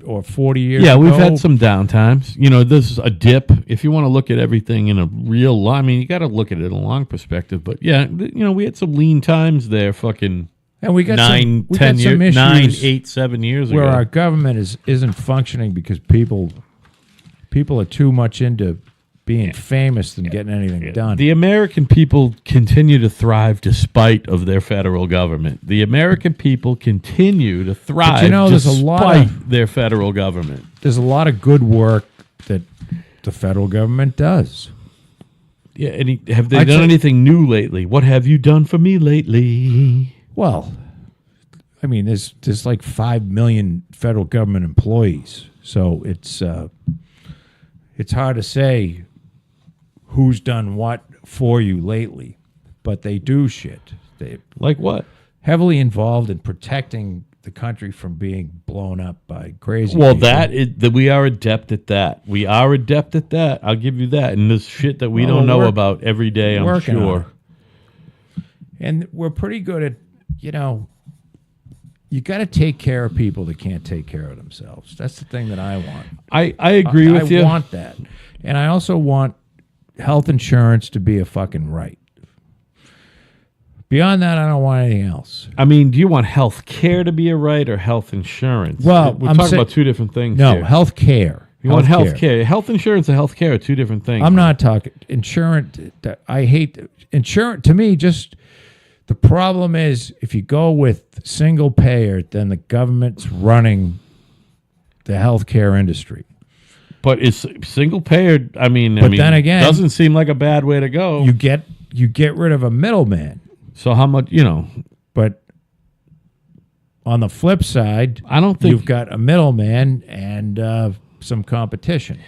Speaker 2: or 40 years
Speaker 1: Yeah,
Speaker 2: ago.
Speaker 1: we've had some downtimes. You know, this is a dip. If you want to look at everything in a real line, I mean, you got to look at it in a long perspective. But yeah, you know, we had some lean times there. Fucking
Speaker 2: and we got
Speaker 1: 9,
Speaker 2: some,
Speaker 1: 10 years,
Speaker 2: issues
Speaker 1: 9, 8, 7 years
Speaker 2: where
Speaker 1: ago.
Speaker 2: our government isn't functioning because people are too much into being famous than getting anything done.
Speaker 1: The American people continue to thrive despite of their federal government. The American people continue to thrive
Speaker 2: there's a
Speaker 1: despite
Speaker 2: lot
Speaker 1: their federal government.
Speaker 2: There's a lot of good work that the federal government does.
Speaker 1: Yeah, and have they
Speaker 2: I'd
Speaker 1: done
Speaker 2: say-
Speaker 1: anything new lately? What have you done for me lately?
Speaker 2: Well, I mean, there's like 5 million federal government employees, so it's hard to say who's done what for you lately, but they do shit. They're
Speaker 1: Like what?
Speaker 2: heavily involved in protecting the country from being blown up by crazy
Speaker 1: Well,
Speaker 2: people.
Speaker 1: that we are adept at that. We are adept at that. I'll give you that. And there's shit that we
Speaker 2: Well,
Speaker 1: don't know
Speaker 2: we're
Speaker 1: about every day, I'm
Speaker 2: working on
Speaker 1: sure.
Speaker 2: it. And we're pretty good at, you got to take care of people that can't take care of themselves. That's the thing that I want.
Speaker 1: I agree with you.
Speaker 2: I want that. And I also want health insurance to be a fucking right. Beyond that, I don't want anything else.
Speaker 1: I mean, do you want health care to be a right or health insurance?
Speaker 2: Well,
Speaker 1: we're
Speaker 2: I'm
Speaker 1: talking
Speaker 2: saying-
Speaker 1: about two different things
Speaker 2: No,
Speaker 1: here.
Speaker 2: health care.
Speaker 1: You want health care. Health insurance and health care are two different things.
Speaker 2: I'm not talking insurance. I hate insurance. To me, just the problem is if you go with single payer, then the government's running the healthcare industry.
Speaker 1: But is single payer, I mean,
Speaker 2: then again-
Speaker 1: doesn't seem like a bad way to go.
Speaker 2: You get rid of a middleman,
Speaker 1: So how much,
Speaker 2: but on the flip side,
Speaker 1: I don't think
Speaker 2: you've got a middleman and some competition.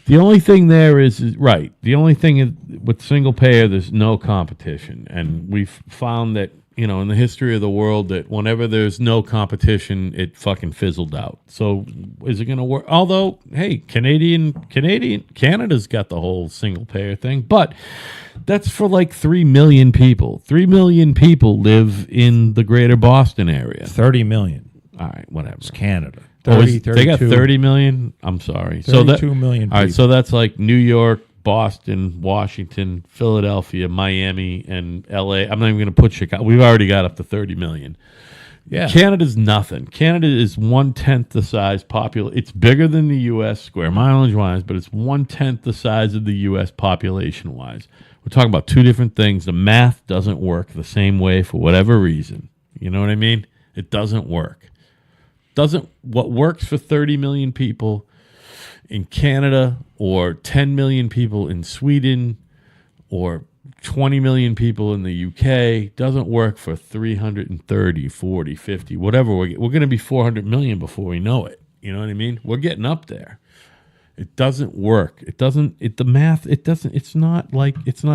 Speaker 1: the only thing there is right. The only thing is with single payer, there's no competition. And we've found that, in the history of the world, that whenever there's no competition, it fucking fizzled out. So is it going to work? Although, hey, Canada's got the whole single payer thing, but that's for like 3 million people. 3 million people live in the greater Boston area.
Speaker 2: 30 million.
Speaker 1: All right, whatever.
Speaker 2: It's Canada.
Speaker 1: Oh,
Speaker 2: 30,
Speaker 1: they got
Speaker 2: 32
Speaker 1: 30 million? I'm sorry.
Speaker 2: 32 million
Speaker 1: All right,
Speaker 2: people.
Speaker 1: so that's like New York, Boston, Washington, Philadelphia, Miami, and LA. I'm not even going to put Chicago. We've already got up to 30 million.
Speaker 2: Yeah.
Speaker 1: Canada's nothing. Canada is 1/10 the size It's bigger than the U.S. square mileage wise, but it's 1/10 the size of the U.S. population wise. We're talking about two different things. The math doesn't work the same way for whatever reason. You know what I mean? It doesn't work. What works for 30 million people in Canada or 10 million people in Sweden or 20 million people in the UK doesn't work for 330, 40, 50, whatever. We're going to be 400 million before we know it. You know what I mean? We're getting up there. It doesn't work. It's not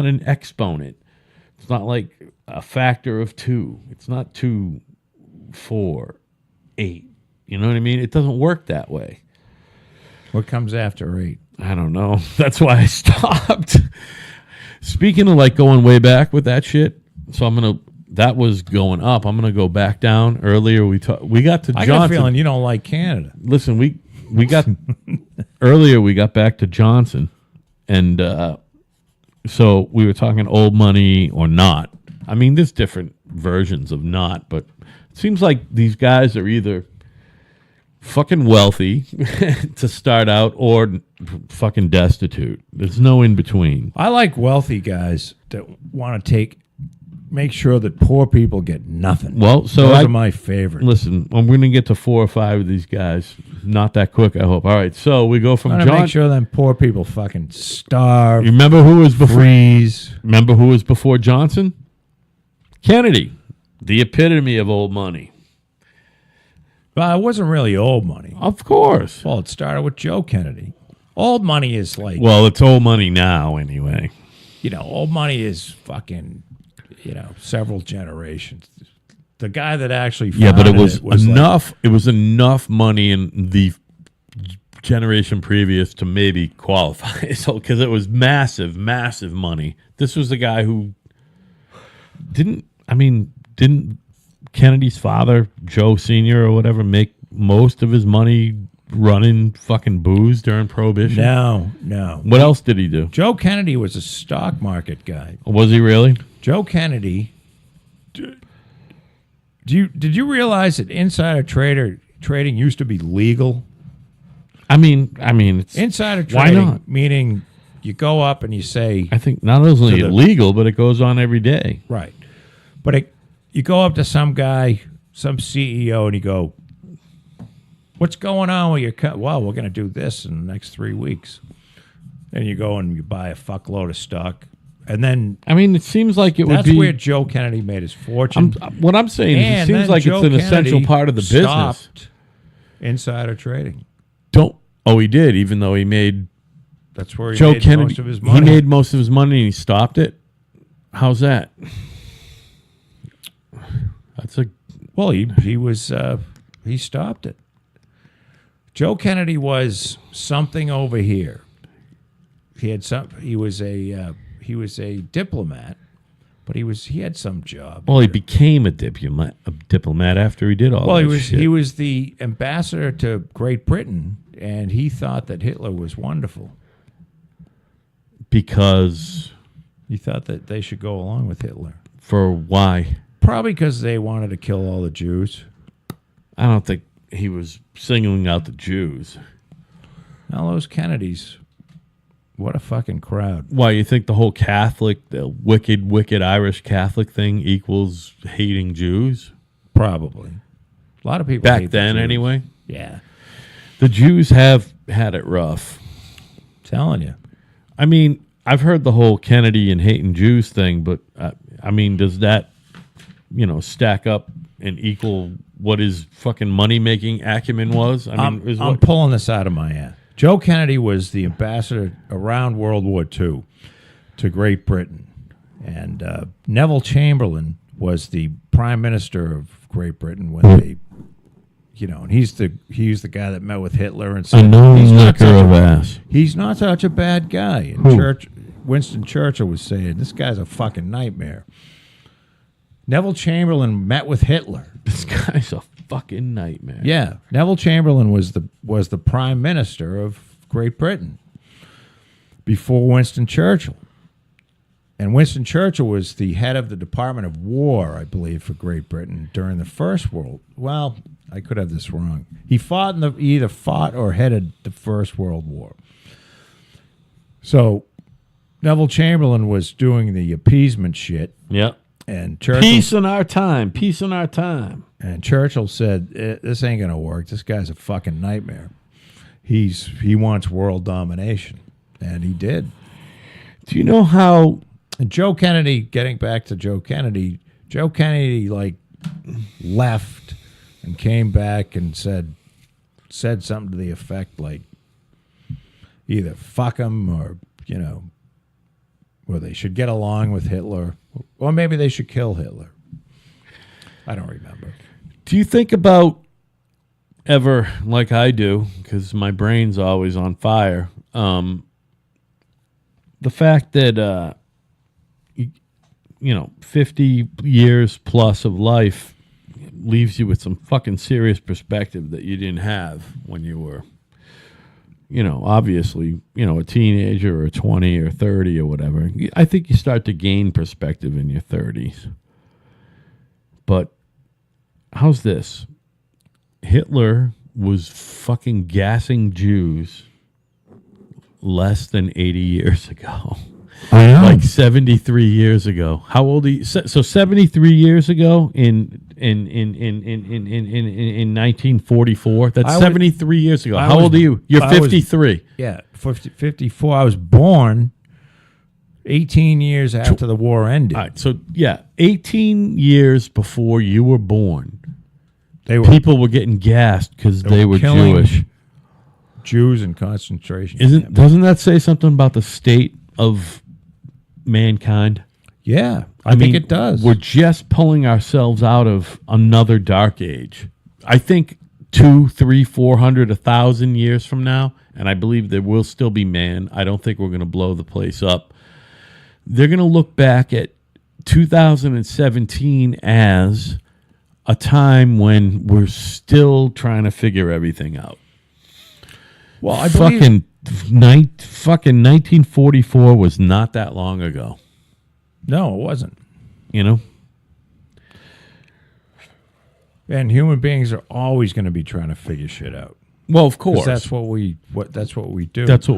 Speaker 1: an exponent. It's not like a factor of 2. It's not 2, 4, 8. You know what I mean? It doesn't work that way.
Speaker 2: What comes after 8?
Speaker 1: I don't know. That's why I stopped. Speaking of like going way back with that shit, so that was going up. I'm gonna go back down. Earlier we got to Johnson.
Speaker 2: I got a feeling you don't like Canada.
Speaker 1: Listen, we got earlier we got back to Johnson, and so we were talking old money or not. I mean, there's different versions of not, but it seems like these guys are either fucking wealthy to start out or fucking destitute. There's no in between.
Speaker 2: I like wealthy guys that want to take make sure that poor people get nothing.
Speaker 1: Well, so
Speaker 2: those are my favorite.
Speaker 1: Listen, I'm going to get to 4 or 5 of these guys. Not that quick, I hope. All right, so we go from
Speaker 2: I
Speaker 1: John.
Speaker 2: make sure them poor people fucking starve.
Speaker 1: You remember who was before?
Speaker 2: Freeze.
Speaker 1: Remember who was before Johnson? Kennedy, the epitome of old money.
Speaker 2: Well, it wasn't really old money.
Speaker 1: Of course.
Speaker 2: Well, it started with Joe Kennedy. Old money is like,
Speaker 1: Well, it's old money now, anyway.
Speaker 2: Old money is fucking, several generations. The guy that actually
Speaker 1: Yeah, but it was
Speaker 2: enough.
Speaker 1: enough. It was enough money in the generation previous to maybe qualify. So because it was massive, massive money. This was the guy who didn't Kennedy's father, Joe Sr. or whatever, make most of his money running fucking booze during Prohibition?
Speaker 2: No.
Speaker 1: What else did he do?
Speaker 2: Joe Kennedy was a stock market guy.
Speaker 1: Was he really?
Speaker 2: Joe Kennedy. Did you realize that insider trading used to be legal?
Speaker 1: I mean, it's
Speaker 2: Insider
Speaker 1: why
Speaker 2: trading,
Speaker 1: not?
Speaker 2: meaning you go up and you say,
Speaker 1: I think not only
Speaker 2: So the-
Speaker 1: illegal, but it goes on every day.
Speaker 2: right. But you go up to some guy, some CEO, and you go, what's going on with your company? Well, we're going to do this in the next 3 weeks. And you go and you buy a fuckload of stock. And then
Speaker 1: I mean, it seems like it would
Speaker 2: that's
Speaker 1: be.
Speaker 2: where Joe Kennedy made his fortune.
Speaker 1: What I'm saying is, it
Speaker 2: And
Speaker 1: seems
Speaker 2: then
Speaker 1: like
Speaker 2: Joe
Speaker 1: it's an essential
Speaker 2: Kennedy
Speaker 1: part of the business.
Speaker 2: stopped insider trading.
Speaker 1: Oh, he did, even though he made
Speaker 2: That's where he
Speaker 1: Joe
Speaker 2: made
Speaker 1: Kennedy.
Speaker 2: most of his money.
Speaker 1: He made most of his money and he stopped it. How's that? That's a
Speaker 2: Well, he stopped it. Joe Kennedy was something over here. He was a diplomat, but he had some job.
Speaker 1: well. He became a diplomat after he did all.
Speaker 2: Well,
Speaker 1: that shit.
Speaker 2: he was the ambassador to Great Britain, and he thought that Hitler was wonderful.
Speaker 1: because
Speaker 2: He thought that they should go along with Hitler.
Speaker 1: for why?
Speaker 2: Probably because they wanted to kill all the Jews.
Speaker 1: I don't think he was singling out the Jews.
Speaker 2: Now those Kennedys, what a fucking crowd.
Speaker 1: Why, you think the whole the wicked Irish Catholic thing equals hating Jews?
Speaker 2: Probably. A lot of people
Speaker 1: Back
Speaker 2: hate the
Speaker 1: then,
Speaker 2: Jews.
Speaker 1: anyway.
Speaker 2: Yeah.
Speaker 1: The Jews have had it rough.
Speaker 2: Telling you.
Speaker 1: I mean, I've heard the whole Kennedy and hating Jews thing, but I mean, does that, stack up and equal what his fucking money-making acumen was? I mean,
Speaker 2: I'm pulling this out of my ass. Joe Kennedy was the ambassador around World War II to Great Britain, and Neville Chamberlain was the prime minister of Great Britain when they, and he's the guy that met with Hitler and said
Speaker 1: ass.
Speaker 2: he's not such a bad guy. And Winston Churchill was saying this guy's a fucking nightmare. Neville Chamberlain met with Hitler.
Speaker 1: This guy's a fucking nightmare.
Speaker 2: Yeah, Neville Chamberlain was the prime minister of Great Britain before Winston Churchill, and Winston Churchill was the head of the Department of War, I believe, for Great Britain during the First World. Well, I could have this wrong. He either fought or headed the First World War. So Neville Chamberlain was doing the appeasement shit,
Speaker 1: Yep.
Speaker 2: and Churchill.
Speaker 1: Peace in our time. Peace in our time.
Speaker 2: And Churchill said, "This ain't gonna work. This guy's a fucking nightmare. He wants world domination," and he did.
Speaker 1: Do you know how?
Speaker 2: And Joe Kennedy, getting back to Joe Kennedy like left and came back and said something to the effect like either fuck him or or they should get along with Hitler, or maybe they should kill Hitler. I don't remember.
Speaker 1: Do you think about ever, like I do, because my brain's always on fire, the fact that 50 years plus of life leaves you with some fucking serious perspective that you didn't have when you were, obviously, a teenager or 20 or 30 or whatever. I think you start to gain perspective in your 30s. But how's this? Hitler was fucking gassing Jews less than 80 years ago.
Speaker 2: I know.
Speaker 1: Like 73 years ago. How old are you? So 73 years ago in 1944. That's 73 years ago. How old are you? You're 53.
Speaker 2: Yeah, 54. I was born 18 years after the war ended.
Speaker 1: All right. So, yeah, 18 years before you were born,
Speaker 2: People
Speaker 1: were getting gassed because they were
Speaker 2: killing
Speaker 1: Jewish.
Speaker 2: Jews in concentration camps.
Speaker 1: Doesn't that say something about the state of mankind?
Speaker 2: Yeah, I think it does.
Speaker 1: We're just pulling ourselves out of another dark age. I think 200, 300, 400, 1,000 years from now, and I believe there will still be man. I don't think we're going to blow the place up. They're going to look back at 2017 as a time when we're still trying to figure everything out.
Speaker 2: Well, I believe
Speaker 1: fucking 1944 was not that long ago.
Speaker 2: No, it wasn't.
Speaker 1: You know?
Speaker 2: And human beings are always going to be trying to figure shit out.
Speaker 1: Well, of course.
Speaker 2: That's what we do.
Speaker 1: That's what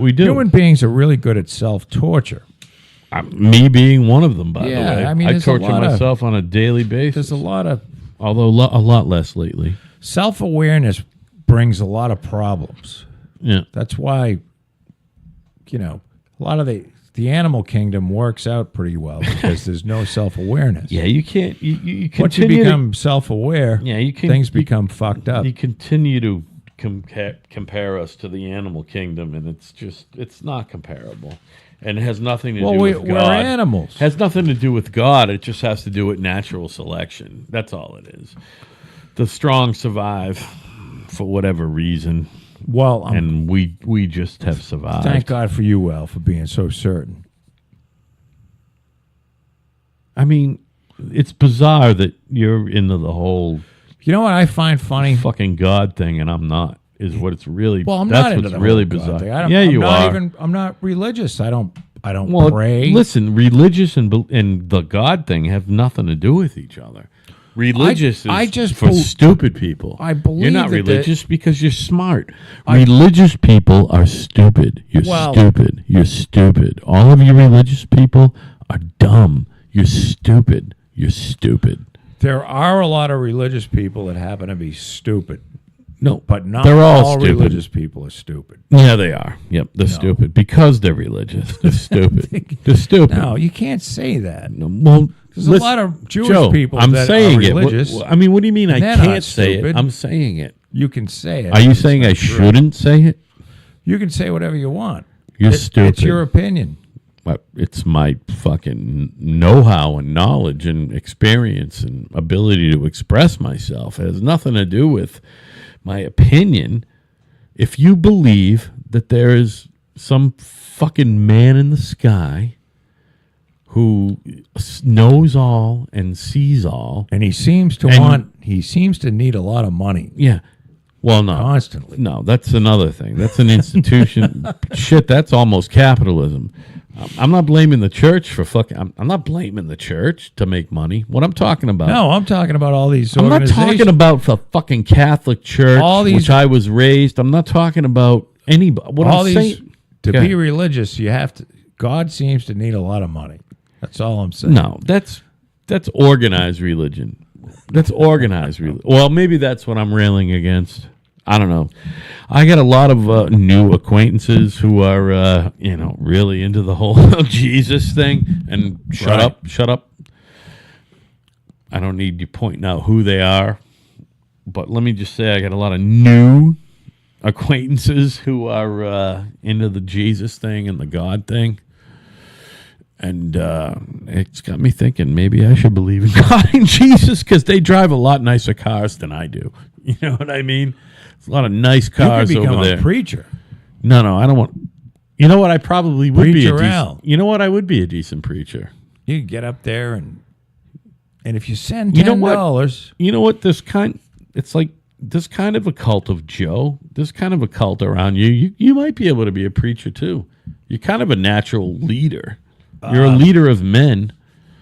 Speaker 1: we do.
Speaker 2: Human beings are really good at self-torture.
Speaker 1: Me being one of them, by the way.
Speaker 2: I mean,
Speaker 1: I torture myself on a daily basis.
Speaker 2: There's a lot of...
Speaker 1: Although a lot less lately.
Speaker 2: Self-awareness brings a lot of problems.
Speaker 1: Yeah.
Speaker 2: That's why, a lot of the animal kingdom works out pretty well because there's no self-awareness.
Speaker 1: Yeah, you can't... You
Speaker 2: Once you become self-aware, things become fucked up.
Speaker 1: You continue to compare us to the animal kingdom, and it's not comparable. And it has nothing to do with God.
Speaker 2: We're animals.
Speaker 1: It has nothing to do with God. It just has to do with natural selection. That's all it is. The strong survive for whatever reason.
Speaker 2: Well,
Speaker 1: and we just have survived.
Speaker 2: Thank God for you, Al, for being so certain.
Speaker 1: I mean, it's bizarre that you're into the whole...
Speaker 2: You know what I find funny?
Speaker 1: Fucking God thing, and I'm not. Is what it's really.
Speaker 2: Well, I'm not into the
Speaker 1: really
Speaker 2: whole God
Speaker 1: bizarre.
Speaker 2: thing.
Speaker 1: You are.
Speaker 2: I'm not religious. I don't
Speaker 1: Well,
Speaker 2: pray.
Speaker 1: listen, religious and the God thing have nothing to do with each other. Religious is for stupid people.
Speaker 2: I believe
Speaker 1: you're not
Speaker 2: that
Speaker 1: religious because you're smart. Religious people are stupid. You're stupid. You're stupid. All of you religious people are dumb. You're stupid. You're stupid.
Speaker 2: There are a lot of religious people that happen to be stupid.
Speaker 1: No,
Speaker 2: but not
Speaker 1: they're all stupid.
Speaker 2: Religious people are stupid.
Speaker 1: Yeah, they are. Yep, they're stupid because they're religious. They're stupid. They're stupid.
Speaker 2: No, you can't say that.
Speaker 1: No, well,
Speaker 2: there's a lot of Jewish people
Speaker 1: I'm
Speaker 2: that
Speaker 1: saying
Speaker 2: are religious.
Speaker 1: I mean, what do you mean I can't say it? I'm saying it.
Speaker 2: You can say it.
Speaker 1: Are you saying I shouldn't say it?
Speaker 2: You can say whatever you want.
Speaker 1: You're stupid.
Speaker 2: It's your opinion.
Speaker 1: It's my fucking know-how and knowledge and experience and ability to express myself. It has nothing to do with my opinion. If you believe that there is some fucking man in the sky who knows all and sees all,
Speaker 2: and he seems to need a lot of money.
Speaker 1: Yeah. Well, no.
Speaker 2: Constantly.
Speaker 1: No, that's another thing. That's an institution. Shit, that's almost capitalism. I'm not blaming the church for fucking... I'm not blaming the church to make money. What I'm talking about...
Speaker 2: No, I'm talking about all these
Speaker 1: I'm not
Speaker 2: organizations.
Speaker 1: talking about the fucking Catholic Church, which I was raised. I'm not talking about anybody. What I'm saying...
Speaker 2: To be religious, you have to... God seems to need a lot of money. That's all I'm saying.
Speaker 1: No, that's organized religion. That's organized religion. Well, maybe that's what I'm railing against. I don't know. I got a lot of new acquaintances who are, really into the whole Jesus thing. And shut up. I don't need you pointing out who they are. But let me just say I got a lot of new acquaintances who are into the Jesus thing and the God thing. And it's got me thinking maybe I should believe in God and Jesus because they drive a lot nicer cars than I do. You know what I mean? There's a lot of nice cars
Speaker 2: you could become
Speaker 1: over there.
Speaker 2: A preacher.
Speaker 1: No, I don't want. You know what? I probably would be a
Speaker 2: Preacher
Speaker 1: decent.
Speaker 2: Al.
Speaker 1: You know what? I would be a decent preacher.
Speaker 2: You could get up there and if you send $10,
Speaker 1: you know what? It's like this kind of a cult of Joe. This kind of a cult around you. You might be able to be a preacher too. You're kind of a natural leader. You're a leader of men.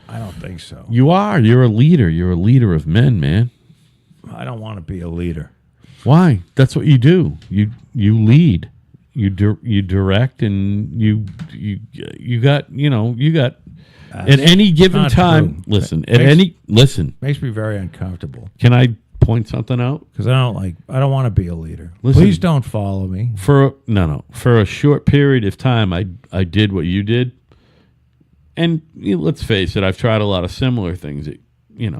Speaker 2: I don't think so.
Speaker 1: You are. You're a leader. You're a leader of men, man.
Speaker 2: I don't want to be a leader.
Speaker 1: Why? That's what you do. You lead. you direct, and you got at any given
Speaker 2: not
Speaker 1: time.
Speaker 2: true.
Speaker 1: Listen,
Speaker 2: Makes me very uncomfortable
Speaker 1: Can I point something out?
Speaker 2: because I don't want to be a leader.
Speaker 1: Listen.
Speaker 2: Please don't follow me.
Speaker 1: For a short period of time, I did what you did, and let's face it, I've tried a lot of similar things. That, you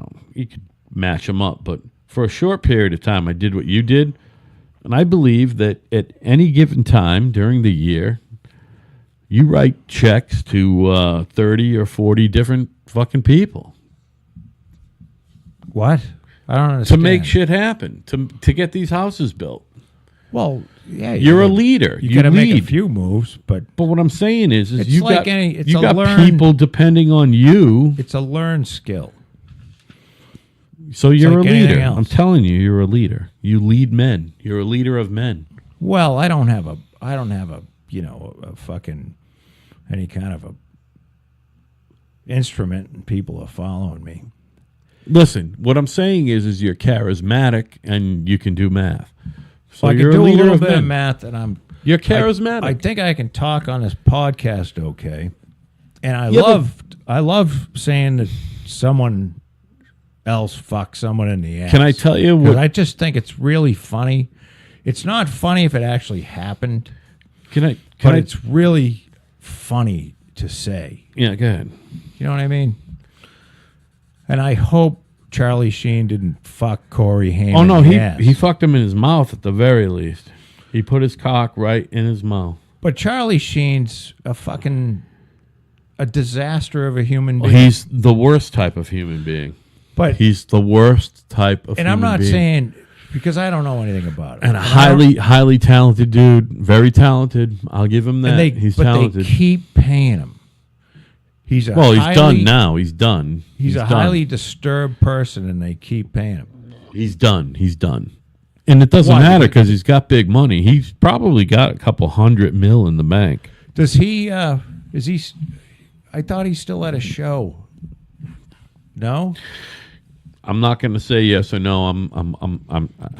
Speaker 1: could match them up, but for a short period of time, I did what you did, and I believe that at any given time during the year, you write checks to 30 or 40 different fucking people
Speaker 2: What? I don't
Speaker 1: to
Speaker 2: understand.
Speaker 1: make shit happen, to get these houses built.
Speaker 2: Well, yeah,
Speaker 1: You're a leader.
Speaker 2: You got to make a
Speaker 1: lead.
Speaker 2: few moves, but
Speaker 1: But what I'm saying is
Speaker 2: It's
Speaker 1: you
Speaker 2: like
Speaker 1: got
Speaker 2: it's
Speaker 1: you
Speaker 2: a
Speaker 1: got
Speaker 2: learned-
Speaker 1: people depending on you.
Speaker 2: it's a learned skill.
Speaker 1: So you're
Speaker 2: like
Speaker 1: a
Speaker 2: anything
Speaker 1: leader.
Speaker 2: else.
Speaker 1: I'm telling you, you're a leader. You lead men. You're a leader of men.
Speaker 2: Well, I don't have a a fucking any kind of a instrument, and people are following me.
Speaker 1: Listen, what I'm saying is you're charismatic and you can do math. So
Speaker 2: So I can
Speaker 1: you're
Speaker 2: do a
Speaker 1: leader
Speaker 2: little
Speaker 1: of
Speaker 2: bit
Speaker 1: men.
Speaker 2: of math, and
Speaker 1: You're charismatic.
Speaker 2: I think I can talk on this podcast okay, and I
Speaker 1: Yeah,
Speaker 2: love saying that someone else fucked someone in the ass.
Speaker 1: Can I tell you
Speaker 2: 'Cause
Speaker 1: what?
Speaker 2: I just think it's really funny. It's not funny if it actually happened,
Speaker 1: Can
Speaker 2: but
Speaker 1: I?
Speaker 2: it's really funny to say.
Speaker 1: Yeah, go ahead.
Speaker 2: You know what I mean? And I hope Charlie Sheen didn't fuck Corey Haim.
Speaker 1: Oh no,
Speaker 2: in the ass.
Speaker 1: he fucked him in his mouth at the very least. He put his cock right in his mouth.
Speaker 2: But Charlie Sheen's a disaster of a human
Speaker 1: Well,
Speaker 2: being.
Speaker 1: he's the worst type of human being.
Speaker 2: But
Speaker 1: He's the worst type of
Speaker 2: and
Speaker 1: human
Speaker 2: I'm not
Speaker 1: being.
Speaker 2: saying because I don't know anything about it.
Speaker 1: And a
Speaker 2: I don't-
Speaker 1: highly talented dude, very talented. I'll give him that.
Speaker 2: and they
Speaker 1: He's
Speaker 2: but
Speaker 1: talented.
Speaker 2: they keep paying him. He's a
Speaker 1: Well, he's
Speaker 2: highly,
Speaker 1: done now. He's done.
Speaker 2: He's a
Speaker 1: done.
Speaker 2: highly disturbed person, and they keep paying him.
Speaker 1: He's done. He's done. And it doesn't
Speaker 2: Why?
Speaker 1: matter because he's got big money. He's probably got a couple $100 million in the bank.
Speaker 2: Does he? Is he? I thought he still had a show. No,
Speaker 1: I'm not going to say yes or no.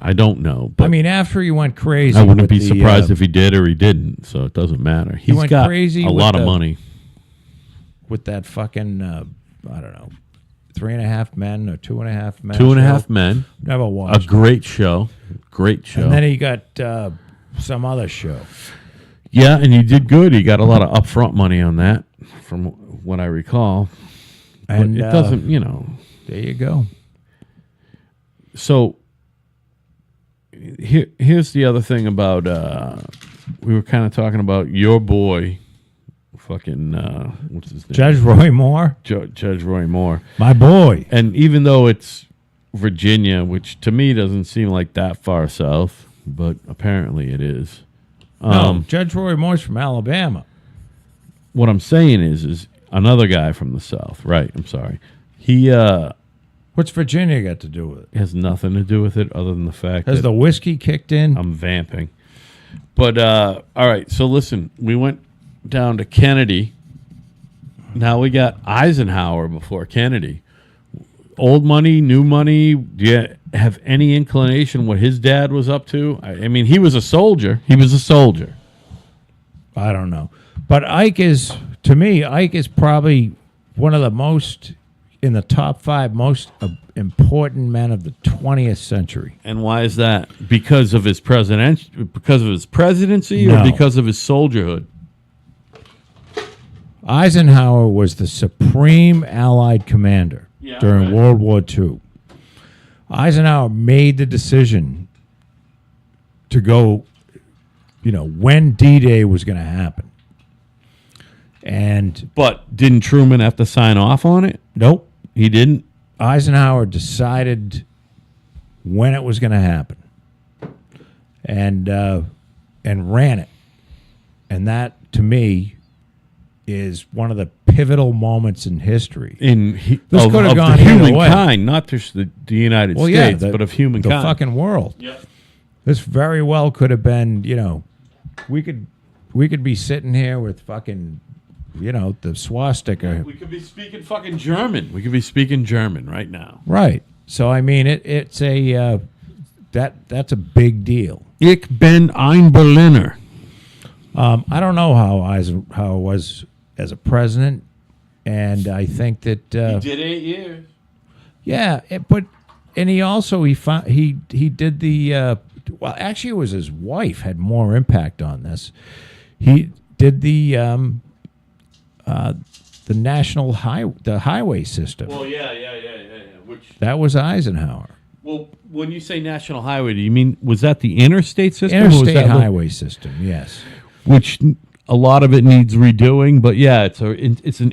Speaker 1: I don't know. But
Speaker 2: I mean after he went crazy,
Speaker 1: I wouldn't
Speaker 2: with
Speaker 1: be
Speaker 2: the,
Speaker 1: surprised if he did or he didn't. So it doesn't matter. He's
Speaker 2: went
Speaker 1: got
Speaker 2: crazy
Speaker 1: a
Speaker 2: with
Speaker 1: lot of
Speaker 2: the-
Speaker 1: money.
Speaker 2: with that fucking I don't know, 3.5 Men or 2.5 Men.
Speaker 1: 2.5 Men.
Speaker 2: Never
Speaker 1: A
Speaker 2: watched.
Speaker 1: great show. Great show.
Speaker 2: And then he got some other show.
Speaker 1: Yeah, and he did good. He got a lot of upfront money on that, from what I recall. But
Speaker 2: And
Speaker 1: it doesn't,
Speaker 2: There you go.
Speaker 1: So here's the other thing about we were kind of talking about your boy, fucking what's his name?
Speaker 2: Judge Roy Moore,
Speaker 1: Judge Roy Moore.
Speaker 2: my boy.
Speaker 1: And even though it's Virginia, which to me doesn't seem like that far south, but apparently it is.
Speaker 2: No, Judge Roy Moore's from Alabama.
Speaker 1: What I'm saying is another guy from the south, right? I'm sorry. He
Speaker 2: What's Virginia got to do with it?
Speaker 1: has nothing to do with it other than the fact
Speaker 2: Has
Speaker 1: that
Speaker 2: the whiskey kicked in?
Speaker 1: I'm vamping. But all right, so listen, we went down to Kennedy. Now we got Eisenhower before Kennedy. Old money, new money. Do you have any inclination what his dad was up to? I mean, he was a soldier. He was a soldier.
Speaker 2: I don't know. But Ike is probably one of the most, in the top 5 most important men of the 20th century.
Speaker 1: And why is that? Because of his because of his presidency, or
Speaker 2: No.
Speaker 1: because of his soldierhood?
Speaker 2: Eisenhower was the supreme Allied commander
Speaker 1: Yeah,
Speaker 2: during
Speaker 1: right.
Speaker 2: World War II. Eisenhower made the decision to go, when D-Day was going to happen. And
Speaker 1: But didn't Truman have to sign off on it?
Speaker 2: nope,
Speaker 1: He didn't.
Speaker 2: Eisenhower decided when it was going to happen, and ran it, and that to me is one of the pivotal moments in history. This
Speaker 1: Of
Speaker 2: could have
Speaker 1: the
Speaker 2: gone either way.
Speaker 1: humankind, not just the United States, but of
Speaker 2: the
Speaker 1: humankind.
Speaker 2: fucking world.
Speaker 1: Yep.
Speaker 2: This very well could have been, we could be sitting here with fucking, the swastika.
Speaker 1: We could be speaking fucking German. We could be speaking German right now.
Speaker 2: Right. So I mean, it's a that's a big deal.
Speaker 1: Ich bin ein Berliner.
Speaker 2: I don't know how Eisenhower was as a president, and I think that
Speaker 1: He did 8 years.
Speaker 2: yeah, and he also he did the well, actually, it was his wife had more impact on this. He did the highway system.
Speaker 1: Well, yeah. Which,
Speaker 2: That was Eisenhower.
Speaker 1: well, when you say national highway, do you mean, was that the interstate system? or was
Speaker 2: Interstate
Speaker 1: that
Speaker 2: highway system, yes.
Speaker 1: which a lot of it needs redoing, but yeah, it's an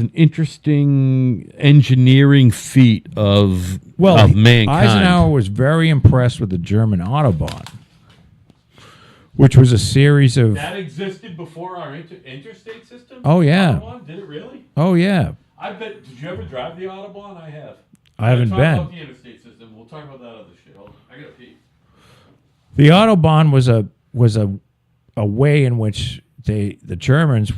Speaker 1: interesting engineering feat of mankind.
Speaker 2: Eisenhower was very impressed with the German Autobahn, which was a series of.
Speaker 1: That existed before our interstate system.
Speaker 2: Oh, yeah.
Speaker 1: Autobahn? Did it really?
Speaker 2: Oh yeah,
Speaker 1: I bet. Did you ever drive the Autobahn? I have.
Speaker 2: I haven't
Speaker 1: Talk
Speaker 2: been.
Speaker 1: about the interstate system. We'll talk about that other shit. Hold on. I gotta pee.
Speaker 2: The Autobahn was a way in which the Germans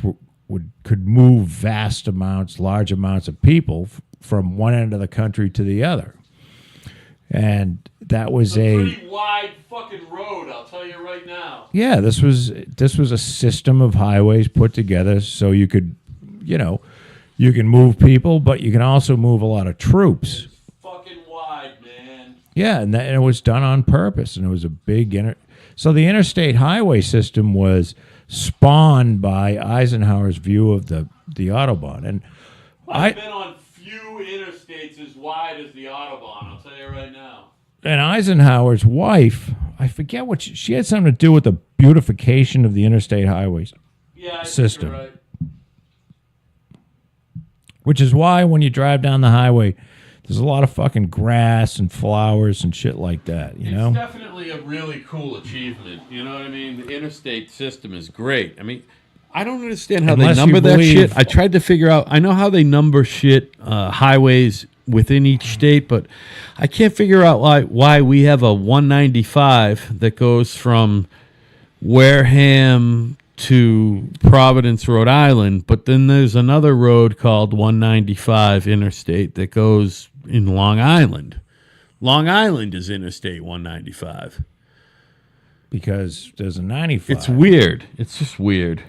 Speaker 2: could move large amounts of people from one end of the country to the other, and that was
Speaker 1: It's a pretty wide fucking road. I'll tell you right now.
Speaker 2: yeah. This was a system of highways put together so you could, you can move people, but you can also move a lot of troops.
Speaker 1: It's fucking wide, man.
Speaker 2: Yeah, and it was done on purpose, and it was a big So the interstate highway system was spawned by Eisenhower's view of the Autobahn, and
Speaker 1: I've been on few interstates as wide as the Autobahn. I'll tell you right now.
Speaker 2: and Eisenhower's wife, I forget what she had something to do with the beautification of the interstate highways
Speaker 1: Yeah, I think
Speaker 2: system,
Speaker 1: you're right.
Speaker 2: which is why when you drive down the highway, there's a lot of fucking grass and flowers and shit like that.
Speaker 1: It's definitely a really cool achievement. You know what I mean? The interstate system is great. I mean, I don't understand how
Speaker 2: Unless
Speaker 1: they number
Speaker 2: you
Speaker 1: that
Speaker 2: believe-
Speaker 1: shit. I tried to figure out. I know how they number shit, highways within each state, but I can't figure out why we have a 195 that goes from Wareham to Providence, Rhode Island, but then there's another road called 195 Interstate that goes in Long Island. Long Island is Interstate 195.
Speaker 2: because there's a 95.
Speaker 1: It's weird. It's just weird.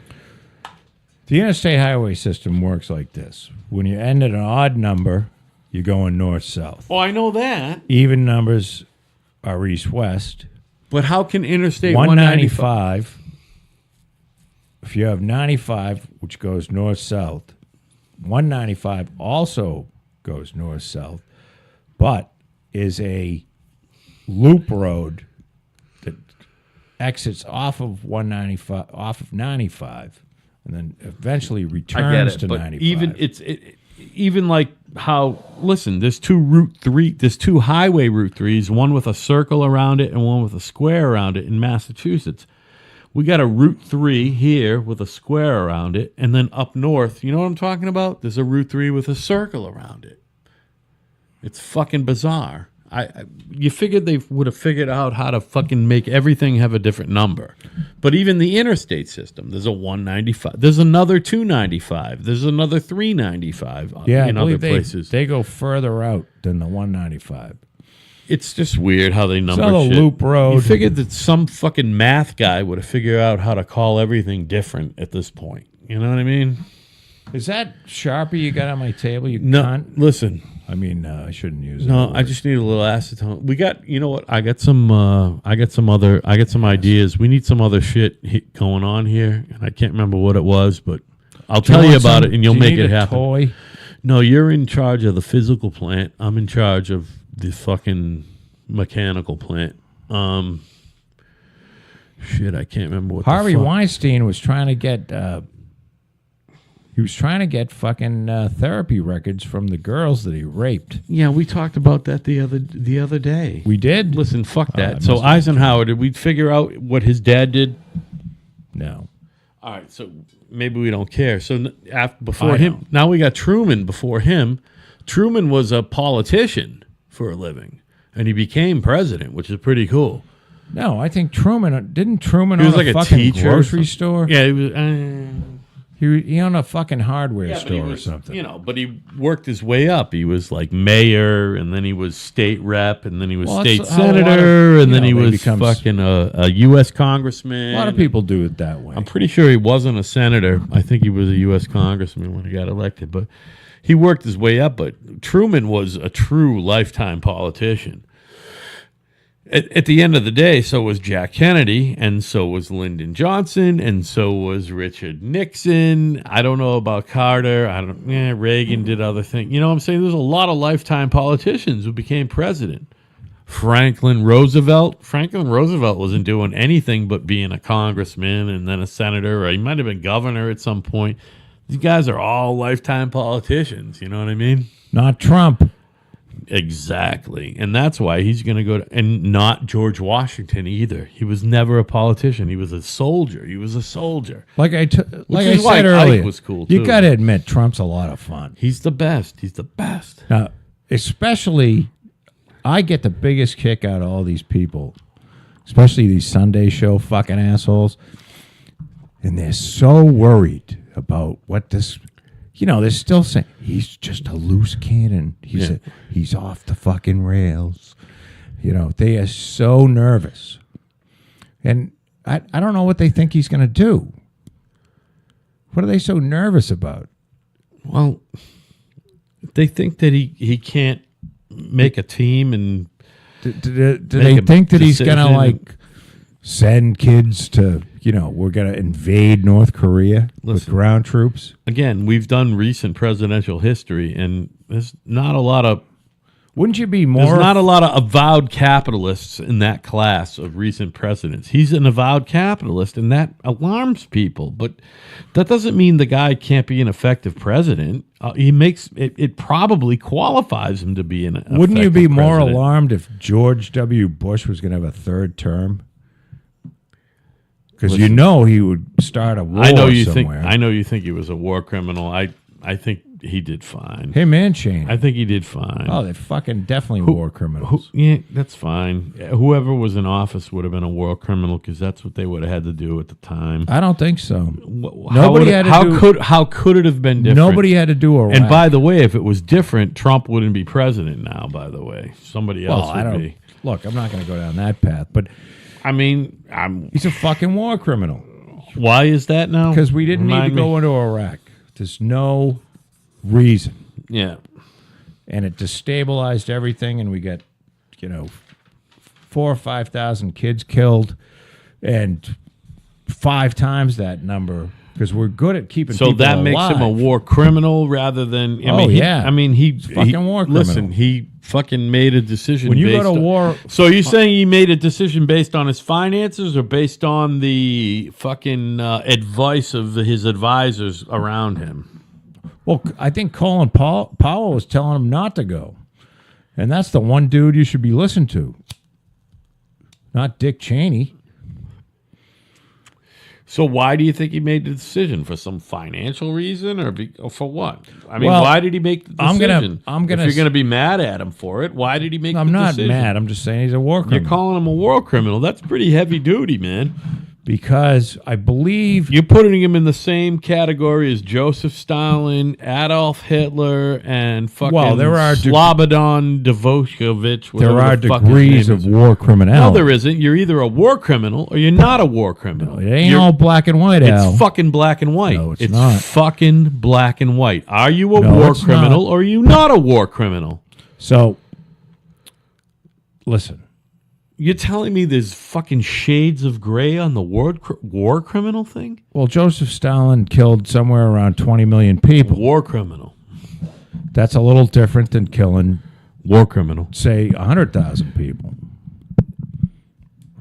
Speaker 2: The interstate highway system works like this: when you end at an odd number, you're going north-south.
Speaker 1: Oh, I know that.
Speaker 2: Even numbers are east-west.
Speaker 1: But how can Interstate 195?
Speaker 2: 195, if you have 95, which goes north-south, 195 also goes north-south, but is a loop road that exits off of 95, and then eventually
Speaker 1: I get
Speaker 2: returns
Speaker 1: it,
Speaker 2: to
Speaker 1: but
Speaker 2: 95.
Speaker 1: even like how, listen, there's two highway Route 3s, one with a circle around it and one with a square around it in Massachusetts. We got a Route 3 here with a square around it, and then up north, you know what I'm talking about? There's a Route 3 with a circle around it. It's fucking bizarre. You figured they would have figured out how to fucking make everything have a different number. But even the interstate system, there's a 195. There's another 295. There's another 395
Speaker 2: yeah,
Speaker 1: in
Speaker 2: I
Speaker 1: other
Speaker 2: believe
Speaker 1: places.
Speaker 2: they go further out than the 195.
Speaker 1: It's just weird how they number
Speaker 2: So the
Speaker 1: shit.
Speaker 2: loop road.
Speaker 1: You figured that some fucking math guy would have figured out how to call everything different at this point. You know what I mean?
Speaker 2: Is that Sharpie you got on my table? You
Speaker 1: No,
Speaker 2: cunt?
Speaker 1: listen.
Speaker 2: I mean, I shouldn't use it.
Speaker 1: No, I just need a little acetone. We got, you know what? I got some ideas. We need some other shit going on here, and I can't remember what it was, but I'll tell you about it, and you'll make it happen.
Speaker 2: Toy?
Speaker 1: No, you're in charge of the physical plant. I'm in charge of the fucking mechanical plant. Shit, I can't remember what.
Speaker 2: Harvey
Speaker 1: the fuck.
Speaker 2: Weinstein was trying to get. He was trying to get fucking therapy records from the girls that he raped.
Speaker 1: Yeah, we talked about that the other day.
Speaker 2: We did?
Speaker 1: Listen, fuck that.
Speaker 2: it
Speaker 1: So
Speaker 2: must be
Speaker 1: Eisenhower, did we figure out what his dad did?
Speaker 2: No.
Speaker 1: All right, so maybe we don't care. So before
Speaker 2: I
Speaker 1: him,
Speaker 2: know.
Speaker 1: now we got Truman before him. Truman was a politician for a living, and he became president, which is pretty cool.
Speaker 2: No, I think Truman. Didn't Truman
Speaker 1: He was
Speaker 2: own
Speaker 1: like
Speaker 2: a
Speaker 1: a
Speaker 2: fucking
Speaker 1: teacher or
Speaker 2: grocery
Speaker 1: something.
Speaker 2: store?
Speaker 1: Yeah, he was.
Speaker 2: He owned a fucking hardware
Speaker 1: Yeah, but he
Speaker 2: store or
Speaker 1: was,
Speaker 2: something.
Speaker 1: but he worked his way up. He was like mayor, and then he was state rep, and then he was
Speaker 2: Well,
Speaker 1: state
Speaker 2: that's how a lot
Speaker 1: senator,
Speaker 2: of,
Speaker 1: and then
Speaker 2: they
Speaker 1: he was
Speaker 2: becomes-
Speaker 1: fucking a U.S. congressman.
Speaker 2: A lot of people do it that way.
Speaker 1: I'm pretty sure he wasn't a senator. I think he was a U.S. congressman when he got elected, but he worked his way up. But Truman was a true lifetime politician. At the end of the day, so was Jack Kennedy, and so was Lyndon Johnson, and so was Richard Nixon. I don't know about Carter. Reagan did other things. You know what I'm saying? There's a lot of lifetime politicians who became president. Franklin Roosevelt wasn't doing anything but being a congressman and then a senator, or he might have been governor at some point. These guys are all lifetime politicians. You know what I mean?
Speaker 2: Not Trump.
Speaker 1: Exactly. And that's why he's going to go to, and not George Washington either. He was never a politician. He was a soldier.
Speaker 2: Like I
Speaker 1: is why
Speaker 2: said earlier,
Speaker 1: Ike was cool,
Speaker 2: you
Speaker 1: too.
Speaker 2: got to admit, Trump's a lot of fun.
Speaker 1: He's the best.
Speaker 2: Now, especially, I get the biggest kick out of all these people, especially these Sunday show fucking assholes. And they're so worried about what this, they're still saying, he's just a loose cannon. He's off the fucking rails. They are so nervous. And I don't know what they think he's going to do. What are they so nervous about?
Speaker 1: Well, they think that he can't make a team and
Speaker 2: Do they think that he's going to send kids to, we're going to invade North Korea with ground troops?
Speaker 1: Again, we've done recent presidential history, and there's not a lot of
Speaker 2: Wouldn't you be more?
Speaker 1: There's not a lot of avowed capitalists in that class of recent presidents. He's an avowed capitalist, and that alarms people. But that doesn't mean the guy can't be an effective president. He makes it. It probably qualifies him to be an.
Speaker 2: Wouldn't you be more
Speaker 1: president.
Speaker 2: alarmed if George W. Bush was going to have a third term? Because he would start a war
Speaker 1: I know you
Speaker 2: somewhere.
Speaker 1: think. I know you think he was a war criminal. I think he did fine.
Speaker 2: Him and Shane.
Speaker 1: I think he did fine.
Speaker 2: Oh, they're fucking definitely war criminals.
Speaker 1: Yeah, that's fine. Whoever was in office would have been a war criminal because that's what they would have had to do at the time.
Speaker 2: I don't think so.
Speaker 1: How could it have been different?
Speaker 2: Nobody had to do a.
Speaker 1: And by the way, if it was different, Trump wouldn't be president now. By the way, somebody else would be.
Speaker 2: Look, I'm not going to go down that path, but
Speaker 1: I mean,
Speaker 2: he's a fucking war criminal.
Speaker 1: Why is that now?
Speaker 2: Because we didn't need to go into Iraq. There's no reason.
Speaker 1: Yeah.
Speaker 2: And it destabilized everything, and we got, 4,000 or 5,000 kids killed, and 5 times that number because we're good at keeping.
Speaker 1: So
Speaker 2: people
Speaker 1: that
Speaker 2: alive.
Speaker 1: makes him a war criminal rather than. He
Speaker 2: fucking war criminal.
Speaker 1: Listen, he fucking made a decision.
Speaker 2: When you go to war,
Speaker 1: so you're saying he made a decision based on his finances or based on the fucking advice of his advisors around him?
Speaker 2: Well, I think Colin Powell was telling him not to go, and that's the one dude you should be listening to, not Dick Cheney.
Speaker 1: So why do you think he made the decision? For some financial reason, or for what? I mean, why did he make the decision?
Speaker 2: I'm gonna.
Speaker 1: If you're going to be mad at him for it, why did he make?
Speaker 2: I'm
Speaker 1: the
Speaker 2: not
Speaker 1: decision?
Speaker 2: mad. I'm just saying he's a war criminal.
Speaker 1: You're calling him a war criminal. That's pretty heavy duty, man.
Speaker 2: Because I believe
Speaker 1: you're putting him in the same category as Joseph Stalin, Adolf Hitler, and fucking Slobodan Milosevic.
Speaker 2: There are degrees of war criminality.
Speaker 1: No, there isn't. You're either a war criminal or you're not a war criminal.
Speaker 2: No, it ain't all black and white, Al.
Speaker 1: It's fucking black and white.
Speaker 2: No, it's not.
Speaker 1: Fucking black and white. Are you a war criminal or are you not a war criminal?
Speaker 2: So, listen.
Speaker 1: You're telling me there's fucking shades of gray on the war criminal thing?
Speaker 2: Well, Joseph Stalin killed somewhere around 20 million people.
Speaker 1: War criminal.
Speaker 2: That's a little different than killing
Speaker 1: war criminal.
Speaker 2: Say 100,000 people.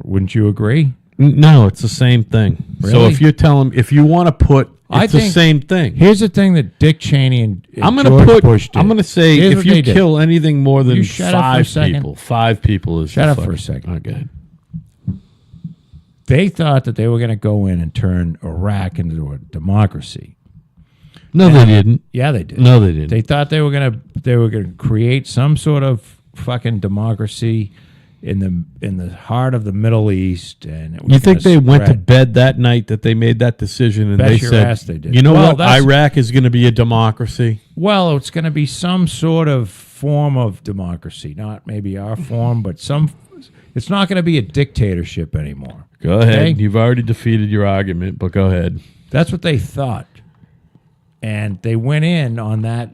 Speaker 2: Wouldn't you agree?
Speaker 1: No, it's the same thing.
Speaker 2: Really?
Speaker 1: So if you want to put, it's the same thing.
Speaker 2: Here's the thing that Dick Cheney and George Bush did.
Speaker 1: I'm going to say if you kill anything more than 5 people is
Speaker 2: shut up for a second.
Speaker 1: Okay.
Speaker 2: They thought that they were going to go in and turn Iraq into a democracy.
Speaker 1: No, they didn't.
Speaker 2: Yeah, they did.
Speaker 1: No, they didn't.
Speaker 2: They thought they were going to create some sort of fucking democracy in the heart of the Middle East, and it was
Speaker 1: You think
Speaker 2: gonna
Speaker 1: they went to
Speaker 2: spread.
Speaker 1: bed that night that they made that decision and
Speaker 2: You
Speaker 1: they
Speaker 2: think they went to
Speaker 1: said,
Speaker 2: bed that night that they made that decision and
Speaker 1: Bet
Speaker 2: they
Speaker 1: your
Speaker 2: said,
Speaker 1: ass they did.
Speaker 2: you know
Speaker 1: Well,
Speaker 2: what,
Speaker 1: that's-
Speaker 2: Iraq is going to be a democracy?
Speaker 1: well, it's going to be some sort of form of democracy, not maybe our form, but some. It's not going to be a dictatorship anymore.
Speaker 2: Go ahead.
Speaker 1: Okay?
Speaker 2: You've already defeated your argument, but go ahead.
Speaker 1: That's what they thought, and they went in on that.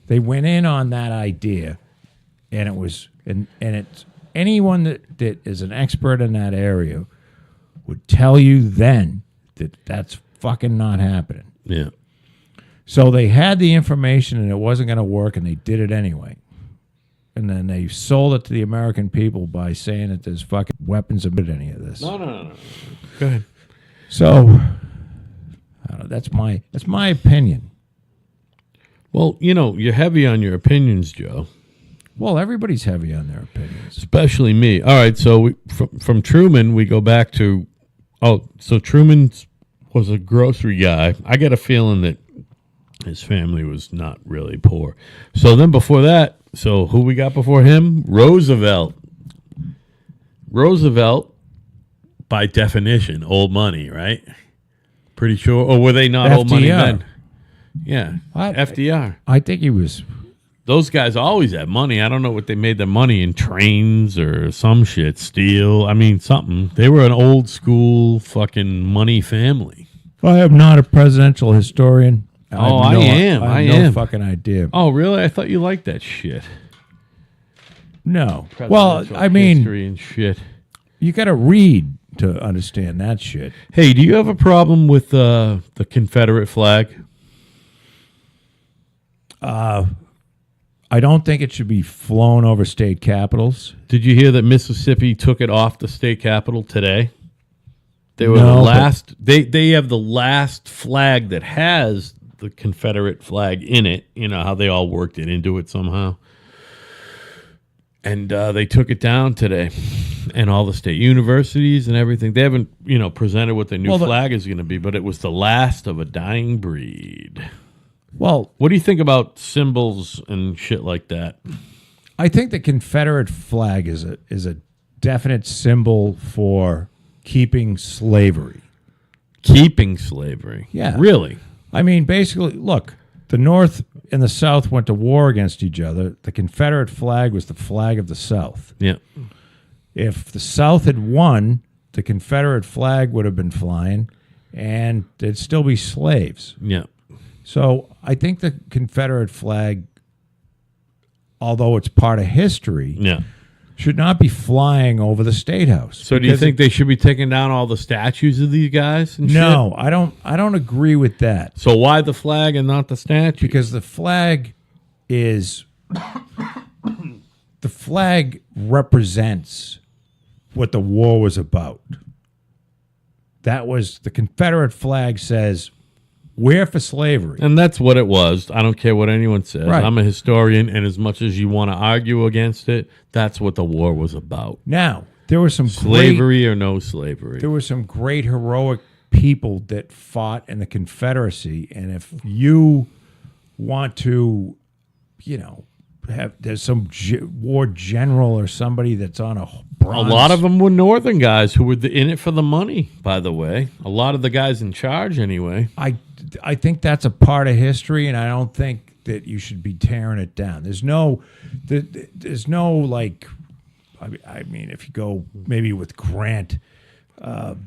Speaker 1: They went in on that idea, and it was and it's anyone that is an expert in that area would tell you then that that's fucking not happening.
Speaker 2: Yeah.
Speaker 1: So they had the information and it wasn't going to work, and they did it anyway. And then they sold it to the American people by saying that there's fucking weapons amid any of this.
Speaker 2: No. Go ahead.
Speaker 1: So I don't know, that's my opinion.
Speaker 2: Well, you're heavy on your opinions, Joe.
Speaker 1: Well, everybody's heavy on their opinions.
Speaker 2: Especially me. All right, so from Truman, we go back to, so Truman was a grocery guy. I get a feeling that his family was not really poor. So then before that, so who we got before him? Roosevelt. Roosevelt, by definition, old money, right? Pretty sure. Or were they not old money
Speaker 1: FDR.
Speaker 2: then? Yeah, FDR.
Speaker 1: I think he was.
Speaker 2: Those guys always had money. I don't know what they made their money in, trains or some shit, steel. I mean, something. They were an old school fucking money family.
Speaker 1: I am not a presidential historian.
Speaker 2: I am.
Speaker 1: I have no fucking idea.
Speaker 2: Oh, really? I thought you liked that shit.
Speaker 1: No. Well,
Speaker 2: Presidential
Speaker 1: I mean,
Speaker 2: history and shit.
Speaker 1: you got to read to understand that shit.
Speaker 2: Hey, do you have a problem with the Confederate flag?
Speaker 1: I don't think it should be flown over state capitals.
Speaker 2: Did you hear that Mississippi took it off the state capitol today? They were
Speaker 1: No,
Speaker 2: the
Speaker 1: but-
Speaker 2: last. They have the last flag that has the Confederate flag in it. You know how they all worked it into it somehow. And they took it down today, and all the state universities and everything. They haven't, presented what their new
Speaker 1: Well,
Speaker 2: flag is going to be, but it was the last of a dying breed.
Speaker 1: Well,
Speaker 2: What do you think about symbols and shit like that?
Speaker 1: I think the Confederate flag is a definite symbol for keeping slavery.
Speaker 2: Keeping slavery.
Speaker 1: Yeah.
Speaker 2: Really?
Speaker 1: I mean, basically, look, the North and the South went to war against each other. The Confederate flag was the flag of the South.
Speaker 2: Yeah.
Speaker 1: If the South had won, the Confederate flag would have been flying, and there'd still be slaves.
Speaker 2: Yeah.
Speaker 1: So I think the Confederate flag, although it's part of history,
Speaker 2: Yeah.
Speaker 1: should not be flying over the State House.
Speaker 2: So do you
Speaker 1: Because
Speaker 2: think they should be taking down all the statues of these guys and shit?
Speaker 1: No, I don't agree with that.
Speaker 2: So why the flag and not the statue?
Speaker 1: Because the flag is the flag represents what the war was about. That was the Confederate flag says we're for slavery.
Speaker 2: And that's what it was. I don't care what anyone says.
Speaker 1: Right.
Speaker 2: I'm a historian, and as much as you want to argue against it, that's what the war was about.
Speaker 1: Now, there were some
Speaker 2: Slavery or no slavery.
Speaker 1: there were some great heroic people that fought in the Confederacy, and if you want to, have there's some war general or somebody that's on a bronze.
Speaker 2: A lot of them were northern guys who were in it for the money, by the way. A lot of the guys in charge, anyway.
Speaker 1: I think that's a part of history, and I don't think that you should be tearing it down. There's no like, I mean, if you go maybe with Grant,
Speaker 2: A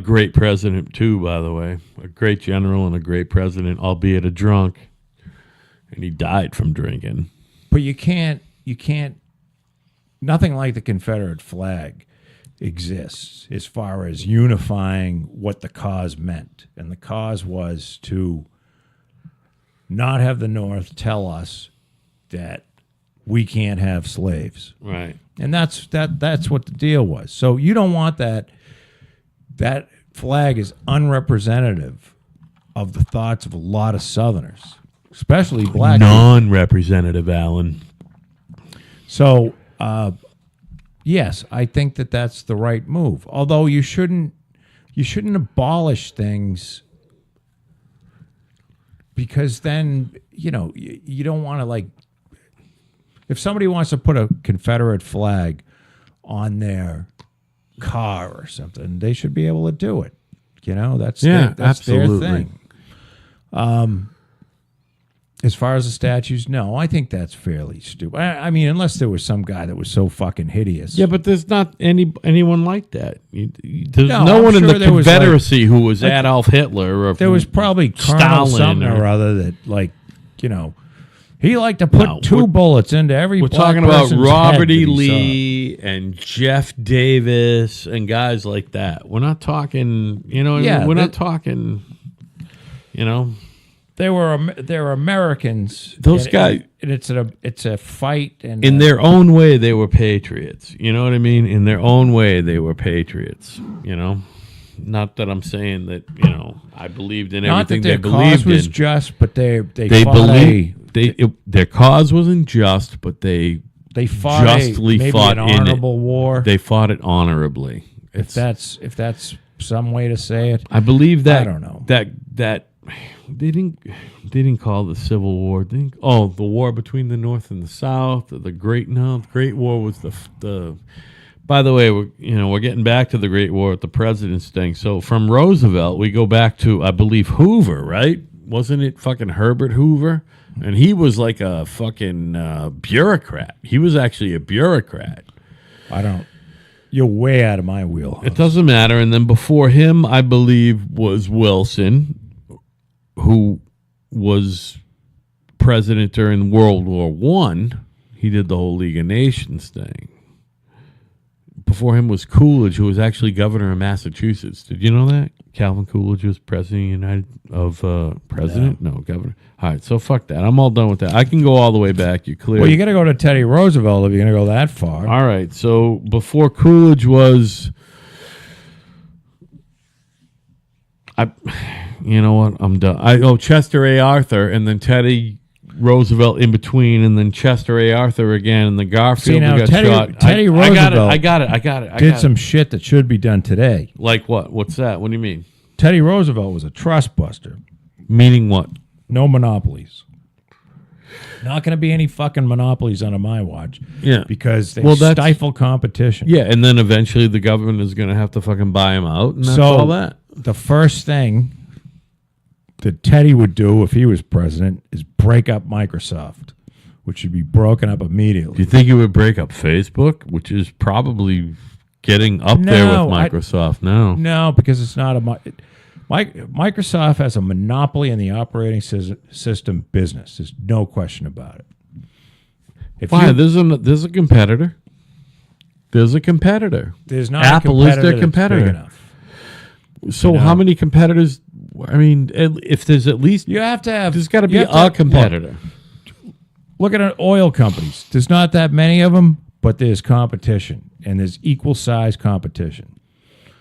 Speaker 2: great president, too, by the way. A great general and a great president, albeit a drunk. And he died from drinking.
Speaker 1: but you can't, nothing like the Confederate flag exists as far as unifying what the cause meant. And the cause was to not have the North tell us that we can't have slaves.
Speaker 2: Right.
Speaker 1: And that's what the deal was. So you don't want that. That flag is unrepresentative of the thoughts of a lot of Southerners, especially black people.
Speaker 2: Non-representative, Alan.
Speaker 1: So, yes, I think that that's the right move. Although you shouldn't abolish things, because then you don't want to, like,
Speaker 2: If somebody wants to put a Confederate flag on their car or something, they should be able to do it. You know, that's their thing. As far as the statues, no, I think that's fairly stupid. I mean, unless there was some guy that was so fucking hideous.
Speaker 1: Yeah, but there's not anyone like that. There's
Speaker 2: No,
Speaker 1: no
Speaker 2: I'm
Speaker 1: one in
Speaker 2: sure
Speaker 1: the
Speaker 2: there was,
Speaker 1: Confederacy who was Adolf Hitler. Or
Speaker 2: there was probably Colonel
Speaker 1: Stalin
Speaker 2: something or other that, like, you know, he liked to put two bullets into every.
Speaker 1: We're
Speaker 2: black
Speaker 1: talking about
Speaker 2: person's
Speaker 1: Robert
Speaker 2: head
Speaker 1: E.
Speaker 2: that he
Speaker 1: Lee and Jeff Davis and guys like that. We're not talking, you know, we're not talking, you know.
Speaker 2: They're Americans.
Speaker 1: Those guys,
Speaker 2: and it's a fight. And
Speaker 1: in their own way, they were patriots. You know what I mean? In their own way, they were patriots. You know, not that I'm saying that, you know, I believed in everything they believed in.
Speaker 2: Their cause was just, but they
Speaker 1: their cause wasn't just, but they
Speaker 2: fought
Speaker 1: justly fought
Speaker 2: an
Speaker 1: in
Speaker 2: honorable war.
Speaker 1: They fought it honorably.
Speaker 2: If that's some way to say it,
Speaker 1: I believe that.
Speaker 2: I don't know
Speaker 1: that they didn't call the Civil War. The war between the North and the South. The Great War was the. By the way, we're getting back to the Great War with the president's thing. So from Roosevelt, we go back to, I believe, Hoover, right? Wasn't it fucking Herbert Hoover? And he was like a fucking bureaucrat. He was actually a bureaucrat.
Speaker 2: You're way out of my wheelhouse.
Speaker 1: It doesn't matter. And then before him, I believe, was Wilson, who was president during World War One. He did the whole League of Nations thing. Before him was Coolidge, who was actually governor of Massachusetts. Did you know that? Calvin Coolidge was president president? No, governor. All right, so fuck that. I'm all done with that. I can go all the way back. You're clear.
Speaker 2: Well, you got to go to Teddy Roosevelt if you're going to go that far.
Speaker 1: All right, so before Coolidge was... you know what? I'm done. Chester A. Arthur, and then Teddy Roosevelt in between, and then Chester A. Arthur again, and then Garfield who got shot.
Speaker 2: Teddy Roosevelt
Speaker 1: I got it.
Speaker 2: Did some shit that should be done today.
Speaker 1: Like what? What's that? What do you mean?
Speaker 2: Teddy Roosevelt was a trust buster.
Speaker 1: Meaning what?
Speaker 2: No monopolies. Not going to be any fucking monopolies under my watch.
Speaker 1: Yeah.
Speaker 2: Because they stifle competition.
Speaker 1: Yeah, and then eventually the government is going to have to fucking buy them out, and that's all that.
Speaker 2: The first thing that Teddy would do if he was president is break up Microsoft, which should be broken up immediately.
Speaker 1: Do you think he would break up Facebook, which is probably getting up there with Microsoft now?
Speaker 2: No, because it's not Microsoft has a monopoly in the operating system business. There's no question about it.
Speaker 1: Why? There's a competitor. There's a competitor.
Speaker 2: There's not
Speaker 1: Apple
Speaker 2: a competitor
Speaker 1: is their competitor.
Speaker 2: That's big enough.
Speaker 1: So how many competitors? I mean, if there's at least...
Speaker 2: You have to have...
Speaker 1: There's got to be a competitor.
Speaker 2: Look at oil companies. There's not that many of them, but there's competition, and there's equal size competition.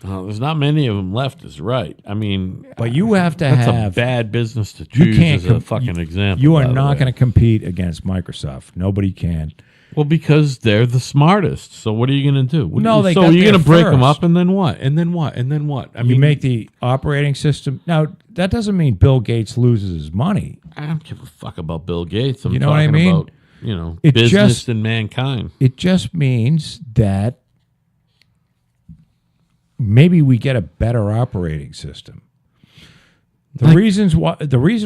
Speaker 1: There's not many of them left, is right. I mean...
Speaker 2: But you have to
Speaker 1: that's
Speaker 2: have...
Speaker 1: a bad business to choose as a fucking example.
Speaker 2: You are not going to compete against Microsoft. Nobody can.
Speaker 1: Well, because they're the smartest. So what are you going to do?
Speaker 2: So
Speaker 1: you're going to break them up, and then what? And then what? And then what?
Speaker 2: I mean, you make the operating system. Now, that doesn't mean Bill Gates loses his money.
Speaker 1: I don't give a fuck about Bill Gates. I'm
Speaker 2: you know
Speaker 1: talking
Speaker 2: what I mean?
Speaker 1: About, business and mankind.
Speaker 2: It just means that maybe we get a better operating system. The reason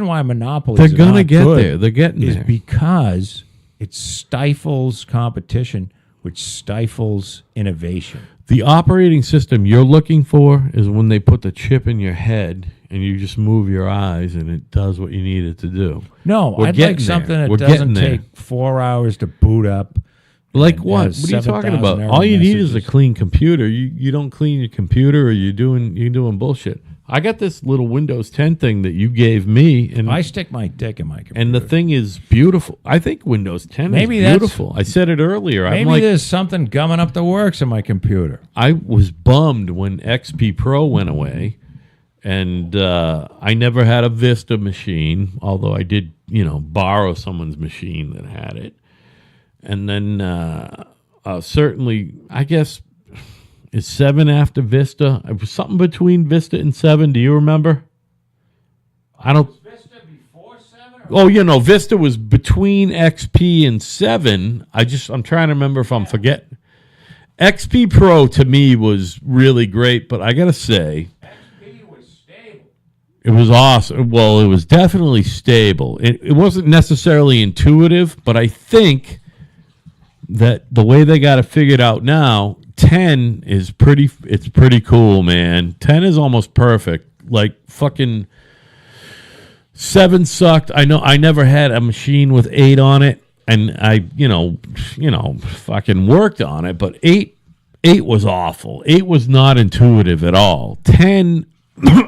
Speaker 2: why monopolies
Speaker 1: they're going to get there. They're getting
Speaker 2: is
Speaker 1: there.
Speaker 2: Because it stifles competition, which stifles innovation.
Speaker 1: The operating system you're looking for is when they put the chip in your head and you just move your eyes and it does what you need it to do.
Speaker 2: No, I'd like something that doesn't take 4 hours to boot up.
Speaker 1: Like what? What are you talking about? All you need is a clean computer. You don't clean your computer, or you're doing bullshit. I got this little Windows 10 thing that you gave me, and
Speaker 2: I stick my dick in my computer.
Speaker 1: And the thing is beautiful. I think Windows 10 is beautiful. I said it earlier.
Speaker 2: Maybe there's something gumming up the works in my computer.
Speaker 1: I was bummed when XP Pro went away, and I never had a Vista machine, although I did, borrow someone's machine that had it. And then certainly, I guess... Is 7 after Vista? It was something between Vista and 7. Do you remember? I don't.
Speaker 2: Was Vista before 7
Speaker 1: Oh, Vista was between XP and 7. I'm trying to remember if I'm forgetting. XP Pro to me was really great, but I got to say,
Speaker 2: XP was stable.
Speaker 1: it was awesome. Well, it was definitely stable. It wasn't necessarily intuitive, but I think that the way they got it figured out now, 10 is it's pretty cool, man. 10 is almost perfect. Like fucking 7 sucked. I know I never had a machine with 8 on it, and I, fucking worked on it, but 8 was awful. 8 was not intuitive at all. 10,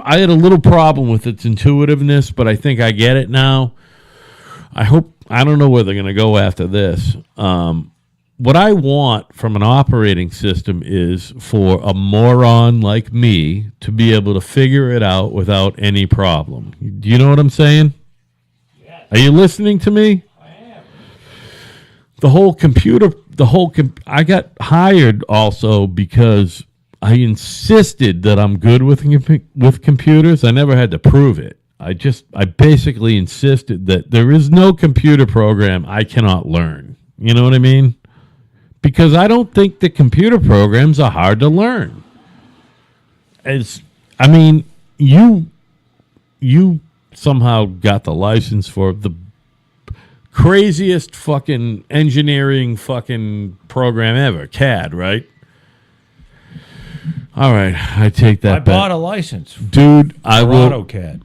Speaker 1: I had a little problem with its intuitiveness, but I think I get it now. I don't know where they're going to go after this. What I want from an operating system is for a moron like me to be able to figure it out without any problem. Do you know what I'm saying? Yes. Are you listening to me?
Speaker 2: I am.
Speaker 1: I got hired also because I insisted that I'm good with computers. I never had to prove it. I basically insisted that there is no computer program I cannot learn. You know what I mean? Because I don't think the computer programs are hard to learn. You somehow got the license for the craziest fucking engineering fucking program ever, CAD, right? All right, I take that back.
Speaker 2: I bought a license,
Speaker 1: dude. I will.
Speaker 2: AutoCAD.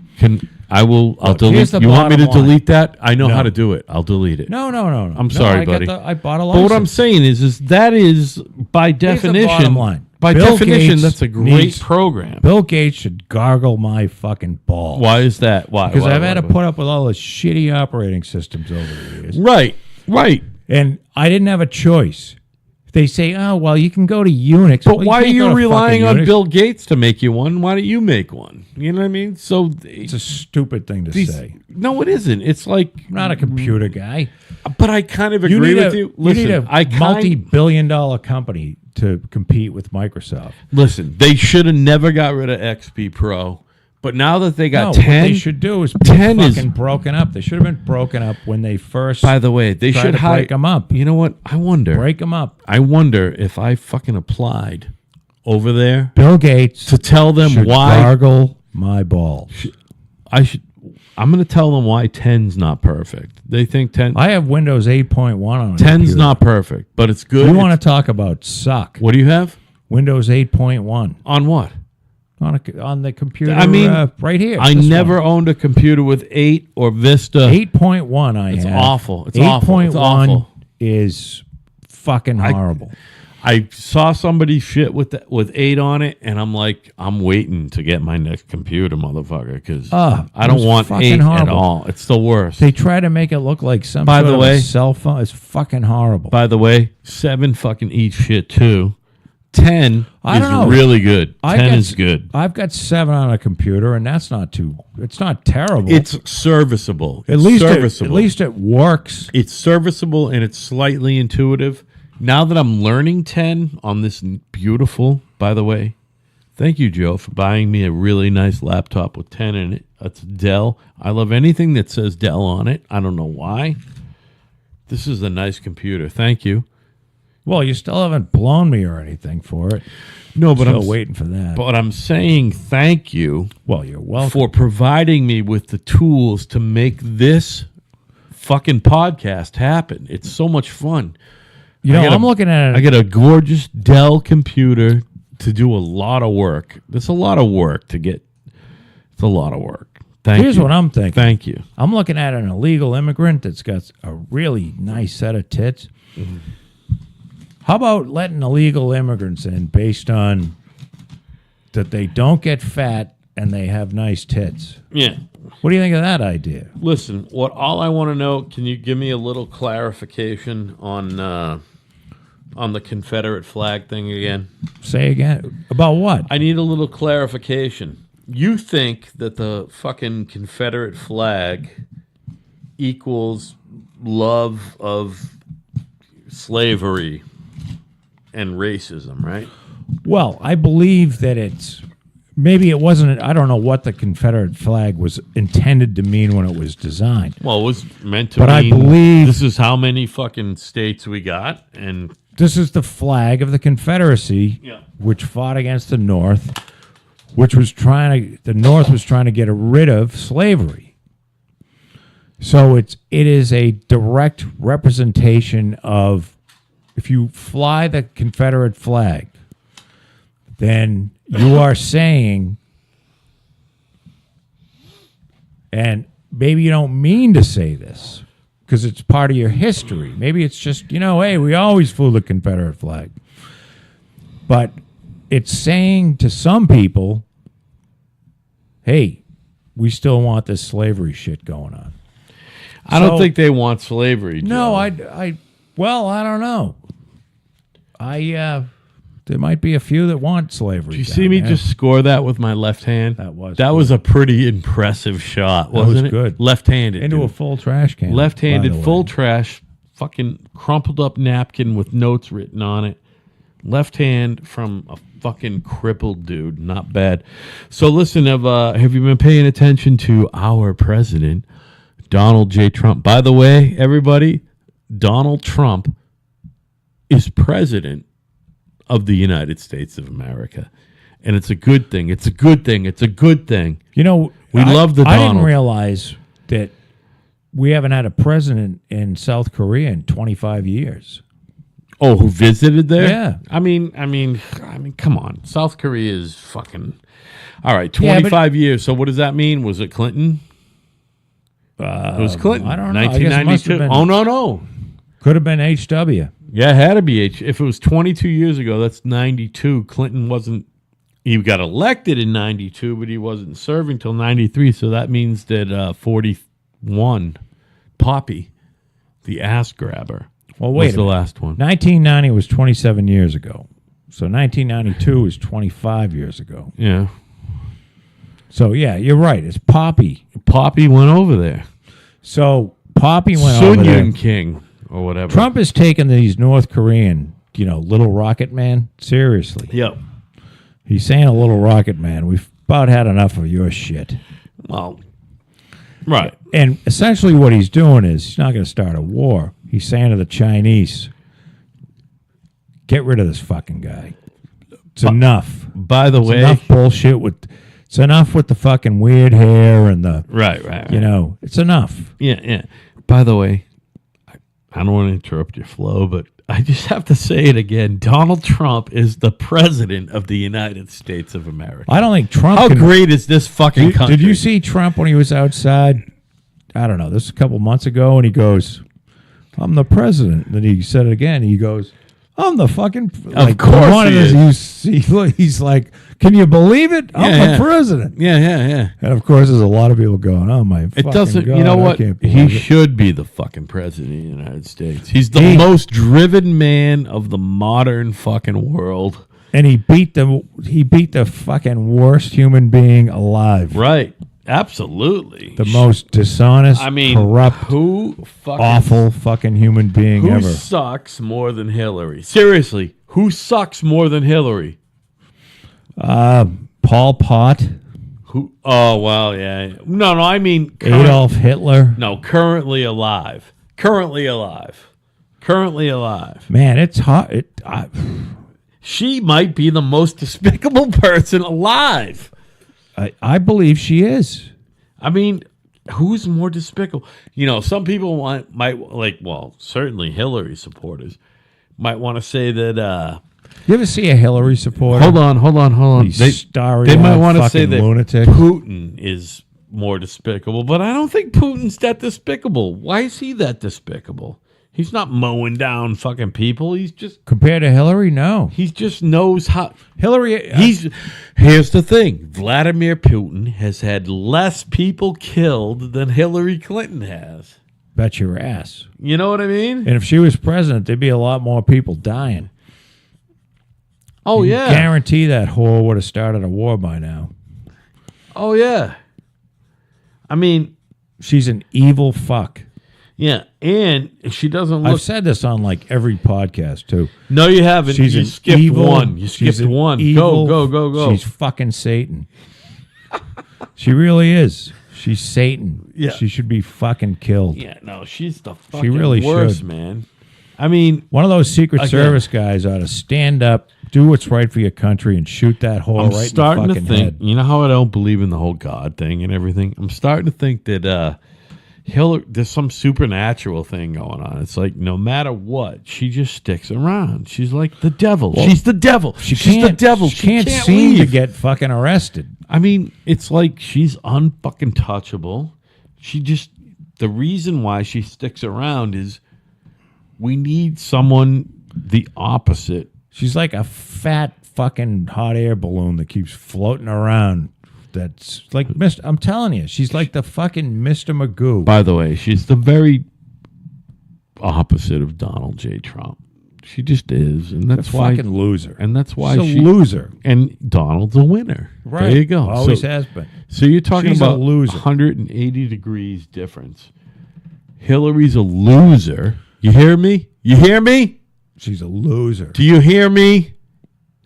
Speaker 1: I'll delete. You want me to delete that? I know how to do it. I'll delete it.
Speaker 2: No.
Speaker 1: I'm sorry, buddy.
Speaker 2: I bought a license.
Speaker 1: But what I'm saying is that is by definition.
Speaker 2: Here's the bottom line.
Speaker 1: By
Speaker 2: Bill
Speaker 1: definition,
Speaker 2: Gates
Speaker 1: that's a great program.
Speaker 2: Bill Gates should gargle my fucking balls.
Speaker 1: Why is that? Why?
Speaker 2: Because I've had to put up with all the shitty operating systems over the years.
Speaker 1: Right.
Speaker 2: And I didn't have a choice. They say, oh, well, you can go to Unix.
Speaker 1: But
Speaker 2: well,
Speaker 1: why are you relying on
Speaker 2: Unix.
Speaker 1: Bill Gates to make you one? Why don't you make one? You know what I mean? So
Speaker 2: it's a stupid thing to say.
Speaker 1: No, it isn't. It's like...
Speaker 2: I'm not a computer guy.
Speaker 1: But I kind of agree with you. Listen,
Speaker 2: you need a multi-billion-dollar company to compete with Microsoft.
Speaker 1: Listen, they should have never got rid of XP Pro. But now that they got 10,
Speaker 2: what they should do is
Speaker 1: 10
Speaker 2: fucking broken up. They should have been broken up when they first.
Speaker 1: By the way, they should
Speaker 2: break them up.
Speaker 1: You know what? I wonder.
Speaker 2: Break them up.
Speaker 1: I wonder if I fucking applied over there.
Speaker 2: Bill Gates
Speaker 1: to tell them why
Speaker 2: gargle my balls.
Speaker 1: I'm going to tell them why 10's not perfect. They think 10.
Speaker 2: I have Windows 8.1 on.
Speaker 1: 10's not perfect, but it's good.
Speaker 2: You want to talk about suck?
Speaker 1: What do you have?
Speaker 2: Windows 8.1
Speaker 1: on what?
Speaker 2: On the computer, right here.
Speaker 1: I never owned a computer with 8 or Vista.
Speaker 2: 8.1 I have.
Speaker 1: It's awful. It's
Speaker 2: 8.1 is fucking horrible.
Speaker 1: I saw somebody shit with 8 on it, and I'm like, I'm waiting to get my next computer, motherfucker, because I don't want 8 at all. It's the worst.
Speaker 2: They try to make it look like some sort of a cell phone. It's fucking horrible.
Speaker 1: By the way, 7 fucking eats shit too. 10 is really good. 10 is good.
Speaker 2: I've got 7 on a computer, and that's not too. It's not terrible.
Speaker 1: It's serviceable.
Speaker 2: At least it works.
Speaker 1: It's serviceable and it's slightly intuitive. Now that I'm learning 10 on this beautiful, by the way, thank you, Joe, for buying me a really nice laptop with 10 in it. That's Dell. I love anything that says Dell on it. I don't know why. This is a nice computer. Thank you.
Speaker 2: Well, you still haven't blown me or anything for it.
Speaker 1: No, but
Speaker 2: I'm still waiting for that.
Speaker 1: But I'm saying thank you.
Speaker 2: Well, you're welcome.
Speaker 1: For providing me with the tools to make this fucking podcast happen. It's so much fun.
Speaker 2: I'm looking at it.
Speaker 1: I got a gorgeous Dell computer to do a lot of work. There's a lot of work to get. It's a lot of work.
Speaker 2: Here's what I'm thinking.
Speaker 1: Thank you.
Speaker 2: I'm looking at an illegal immigrant that's got a really nice set of tits. Mm-hmm. How about letting illegal immigrants in based on that they don't get fat and they have nice tits?
Speaker 1: Yeah.
Speaker 2: What do you think of that idea?
Speaker 1: Listen, all I want to know, can you give me a little clarification on the Confederate flag thing again?
Speaker 2: Say again. About what?
Speaker 1: I need a little clarification. You think that the fucking Confederate flag equals love of slavery and racism, right?
Speaker 2: Well, I believe that it's maybe it wasn't. I don't know what the Confederate flag was intended to mean when it was designed.
Speaker 1: Well, it was meant to
Speaker 2: But I
Speaker 1: mean
Speaker 2: believe-
Speaker 1: this is how many fucking states we got, and
Speaker 2: This is the flag of the Confederacy,
Speaker 1: Yeah.
Speaker 2: which fought against the North, the North was trying to get rid of slavery. So it is a direct representation of, if you fly the Confederate flag, then you are saying, and maybe you don't mean to say this because it's part of your history. Maybe it's just, hey, we always flew the Confederate flag. But it's saying to some people, hey, we still want this slavery shit going on.
Speaker 1: I don't think they want slavery. Joe.
Speaker 2: No, I don't know. There might be a few that want slavery.
Speaker 1: Did you see me just score that with my left hand?
Speaker 2: That was
Speaker 1: that
Speaker 2: good.
Speaker 1: was a pretty impressive shot, wasn't it?
Speaker 2: good.
Speaker 1: Left-handed
Speaker 2: into a
Speaker 1: dude.
Speaker 2: full trash can.
Speaker 1: Left-handed,
Speaker 2: by the
Speaker 1: full
Speaker 2: way.
Speaker 1: trash, fucking crumpled up napkin with notes written on it. Left hand from a fucking crippled dude. Not bad. So listen, have you been paying attention to our president, Donald J. Trump? By the way, everybody, Donald Trump is president of the United States of America. And it's a good thing. It's a good thing. It's a good thing.
Speaker 2: We
Speaker 1: love the
Speaker 2: I didn't
Speaker 1: Donald.
Speaker 2: realize that we haven't had a president in South Korea in 25 years.
Speaker 1: Oh, who visited there?
Speaker 2: Yeah.
Speaker 1: I mean, come on. South Korea is fucking. All right,
Speaker 2: Yeah, but-
Speaker 1: 25 years. So what does that mean? Was it Clinton? It was Clinton.
Speaker 2: I don't know. I guess it must have
Speaker 1: 1992.
Speaker 2: been-
Speaker 1: Oh, no.
Speaker 2: Could have been HW.
Speaker 1: Yeah, it had to be. If it was 22 years ago, that's 92. Clinton wasn't. He got elected in 92, but he wasn't serving till 93. So that means that 41, Poppy, the ass grabber,
Speaker 2: Well, wait
Speaker 1: was
Speaker 2: a
Speaker 1: the
Speaker 2: minute.
Speaker 1: last one.
Speaker 2: 1990 was 27 years ago. So 1992 is 25 years ago.
Speaker 1: Yeah.
Speaker 2: So, yeah, you're right. It's Poppy.
Speaker 1: Poppy went over there.
Speaker 2: So Poppy went
Speaker 1: Sun
Speaker 2: over there.
Speaker 1: Yun King or whatever.
Speaker 2: Trump has taken these North Korean, little rocket man, seriously.
Speaker 1: Yep.
Speaker 2: He's saying a little rocket man. We've about had enough of your shit.
Speaker 1: Well, right.
Speaker 2: And essentially what he's doing is he's not going to start a war. He's saying to the Chinese, get rid of this fucking guy. It's enough.
Speaker 1: By the
Speaker 2: It's
Speaker 1: way,
Speaker 2: enough bullshit it's enough with the fucking weird hair and the,
Speaker 1: right.
Speaker 2: it's enough.
Speaker 1: Yeah. By the way, I don't want to interrupt your flow, but I just have to say it again. Donald Trump is the president of the United States of America.
Speaker 2: I don't think Trump
Speaker 1: How
Speaker 2: can,
Speaker 1: great is this fucking country?
Speaker 2: Did you see Trump when he was outside? I don't know. This was a couple months ago, and he goes, "I'm the president." And then he said it again. He goes, "I'm the fucking." Like,
Speaker 1: course
Speaker 2: one of
Speaker 1: he
Speaker 2: his, he's like, "Can you believe it? I'm
Speaker 1: Yeah.
Speaker 2: the president."
Speaker 1: Yeah.
Speaker 2: And of course, there's a lot of people going, "Oh my!"
Speaker 1: It
Speaker 2: fucking
Speaker 1: doesn't.
Speaker 2: God,
Speaker 1: You know
Speaker 2: I
Speaker 1: what?
Speaker 2: can't
Speaker 1: He
Speaker 2: believe it."
Speaker 1: should be the fucking president of the United States. He's the most driven man of the modern fucking world.
Speaker 2: And he beat the fucking worst human being alive.
Speaker 1: Right. Absolutely.
Speaker 2: The most dishonest, corrupt,
Speaker 1: who fucking
Speaker 2: awful fucking human being
Speaker 1: Who
Speaker 2: ever.
Speaker 1: sucks more than Hillary? Seriously, who sucks more than Hillary?
Speaker 2: Paul Pot,
Speaker 1: Who? Oh well, yeah. No, I mean
Speaker 2: Adolf Hitler.
Speaker 1: No, currently alive. Currently alive.
Speaker 2: Man, it's hot.
Speaker 1: She might be the most despicable person alive.
Speaker 2: I believe she is.
Speaker 1: I mean, who's more despicable? Some people certainly Hillary supporters might want to say that.
Speaker 2: You ever see a Hillary supporter?
Speaker 1: Hold on.
Speaker 2: These
Speaker 1: They
Speaker 2: starry-eyed
Speaker 1: might want to say
Speaker 2: fucking
Speaker 1: that
Speaker 2: lunatics.
Speaker 1: Putin is more despicable, but I don't think Putin's that despicable. Why is he that despicable? He's not mowing down fucking people. He's just
Speaker 2: Compared to Hillary, no.
Speaker 1: he just knows how.
Speaker 2: Hillary,
Speaker 1: Here's the thing: Vladimir Putin has had less people killed than Hillary Clinton has.
Speaker 2: bet your ass.
Speaker 1: You know what I mean?
Speaker 2: And if she was president, there'd be a lot more people dying.
Speaker 1: Oh yeah.
Speaker 2: Guarantee that whore would have started a war by now.
Speaker 1: Oh yeah. I mean,
Speaker 2: She's an evil fuck.
Speaker 1: Yeah, and she doesn't look.
Speaker 2: I've said this on like every podcast too.
Speaker 1: No, you haven't.
Speaker 2: She's
Speaker 1: You
Speaker 2: an
Speaker 1: skipped
Speaker 2: evil,
Speaker 1: one. You
Speaker 2: she's
Speaker 1: skipped
Speaker 2: an
Speaker 1: one.
Speaker 2: evil-
Speaker 1: Go.
Speaker 2: She's fucking Satan. She really is. She's Satan.
Speaker 1: Yeah.
Speaker 2: She should be fucking killed.
Speaker 1: Yeah, no, she's the fucking
Speaker 2: really
Speaker 1: worst,
Speaker 2: should.
Speaker 1: man. I mean,
Speaker 2: One of those Secret
Speaker 1: Again.
Speaker 2: Service guys ought to stand up, do what's right for your country, and shoot that whore
Speaker 1: I'm
Speaker 2: right
Speaker 1: starting
Speaker 2: in the
Speaker 1: to
Speaker 2: fucking
Speaker 1: think.
Speaker 2: head.
Speaker 1: You know how I don't believe in the whole God thing and everything. I'm starting to think that Hillary, there's some supernatural thing going on. It's like no matter what, she just sticks around. She's like the devil. She's the devil. She's the devil.
Speaker 2: She can't seem to
Speaker 1: leave.
Speaker 2: get fucking arrested.
Speaker 1: I mean, it's like she's unfucking touchable. She just, the reason why she sticks around is we need someone the opposite.
Speaker 2: She's like a fat fucking hot air balloon that keeps floating around. That's like I'm telling you, she's like the fucking Mr. Magoo.
Speaker 1: By the way, she's the very opposite of Donald J. Trump. She just is, and that's why.
Speaker 2: Fucking loser.
Speaker 1: And that's why
Speaker 2: She's a loser.
Speaker 1: And Donald's a winner.
Speaker 2: Right.
Speaker 1: There you go.
Speaker 2: Always
Speaker 1: so,
Speaker 2: has been.
Speaker 1: So you're talking
Speaker 2: She's a
Speaker 1: about
Speaker 2: loser.
Speaker 1: 180 degrees difference. Hillary's a loser. You hear me? You hear me?
Speaker 2: She's a loser.
Speaker 1: Do you hear me,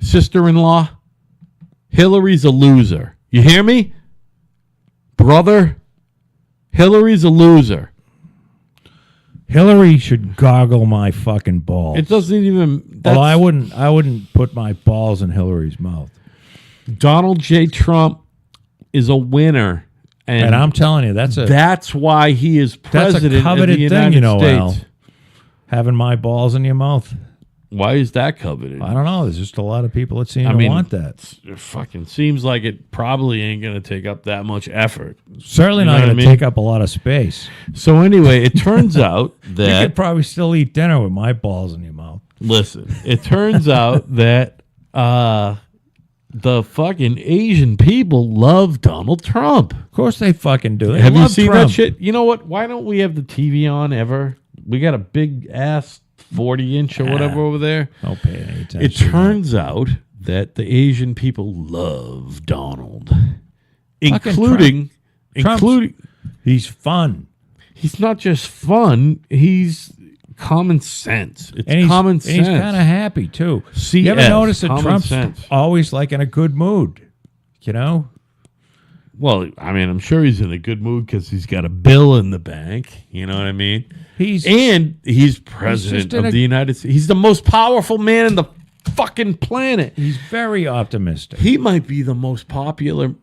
Speaker 1: sister-in-law? Hillary's a loser. You hear me? Brother, Hillary's a loser.
Speaker 2: Hillary should goggle my fucking balls.
Speaker 1: It doesn't even...
Speaker 2: Well, I wouldn't put my balls in Hillary's mouth.
Speaker 1: Donald J. Trump is a winner.
Speaker 2: And I'm telling you,
Speaker 1: That's why he is president
Speaker 2: coveted
Speaker 1: of the
Speaker 2: thing,
Speaker 1: United
Speaker 2: you know, Al.
Speaker 1: States.
Speaker 2: Having my balls in your mouth.
Speaker 1: Why is that coveted?
Speaker 2: I don't know. There's just a lot of people that seem to want that.
Speaker 1: It fucking seems like it probably ain't going to take up that much effort.
Speaker 2: Certainly
Speaker 1: You know
Speaker 2: not
Speaker 1: what
Speaker 2: going
Speaker 1: I
Speaker 2: to
Speaker 1: mean?
Speaker 2: take up a lot of space.
Speaker 1: So anyway, it turns out
Speaker 2: You
Speaker 1: that
Speaker 2: could probably still eat dinner with my balls in your mouth.
Speaker 1: listen, it turns out that the fucking Asian people love Donald Trump.
Speaker 2: Of course they fucking do. They
Speaker 1: Have you
Speaker 2: love
Speaker 1: seen
Speaker 2: Trump.
Speaker 1: that shit? You know what? Why don't we have the TV on ever? We got a big ass 40-inch or whatever over there.
Speaker 2: Don't pay any attention.
Speaker 1: It turns out that the Asian people love Donald, including.
Speaker 2: He's fun.
Speaker 1: He's not just fun. He's common sense. It's
Speaker 2: And
Speaker 1: common sense.
Speaker 2: he's kind of happy too.
Speaker 1: CS,
Speaker 2: You ever notice that
Speaker 1: common
Speaker 2: Trump's
Speaker 1: sense.
Speaker 2: always like in a good mood? You know?
Speaker 1: Well, I mean, I'm sure he's in a good mood because he's got a bill in the bank. You know what I mean? He's president
Speaker 2: just in
Speaker 1: of the United States. He's the most powerful man in the fucking planet.
Speaker 2: He's very optimistic.
Speaker 1: He might be the most powerful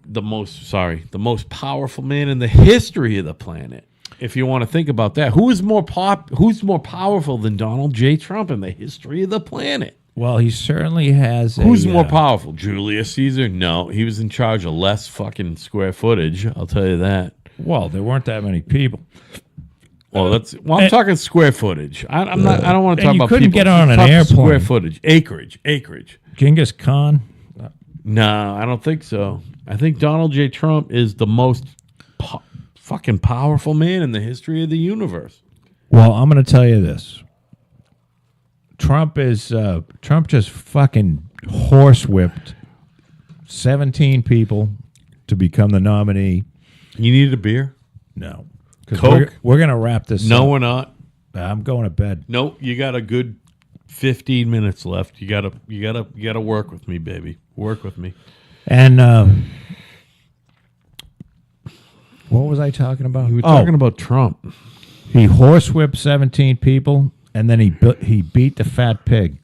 Speaker 1: man in the history of the planet. If you want to think about that, who's more powerful than Donald J. Trump in the history of the planet?
Speaker 2: Well, he certainly has.
Speaker 1: Who's more powerful, Julius Caesar? No, he was in charge of less fucking square footage. I'll tell you that.
Speaker 2: Well, there weren't that many people.
Speaker 1: Well, I'm talking square footage. I'm not. I don't want to talk
Speaker 2: you
Speaker 1: about
Speaker 2: couldn't
Speaker 1: people.
Speaker 2: get on an
Speaker 1: Talk
Speaker 2: airplane.
Speaker 1: Square footage, acreage.
Speaker 2: Genghis Khan.
Speaker 1: No, I don't think so. I think Donald J. Trump is the most fucking powerful man in the history of the universe.
Speaker 2: Well, I'm going to tell you this. Trump just fucking horsewhipped 17 people to become the nominee.
Speaker 1: You need a beer?
Speaker 2: No. 'Cause
Speaker 1: Coke?
Speaker 2: We're going to wrap this
Speaker 1: No,
Speaker 2: up.
Speaker 1: we're not.
Speaker 2: I'm going to bed.
Speaker 1: No, you got a good 15 minutes left. You gotta work with me, baby. Work with me.
Speaker 2: And what was I talking about?
Speaker 1: We were talking about Trump.
Speaker 2: He horsewhipped 17 people, and then he beat the fat pig.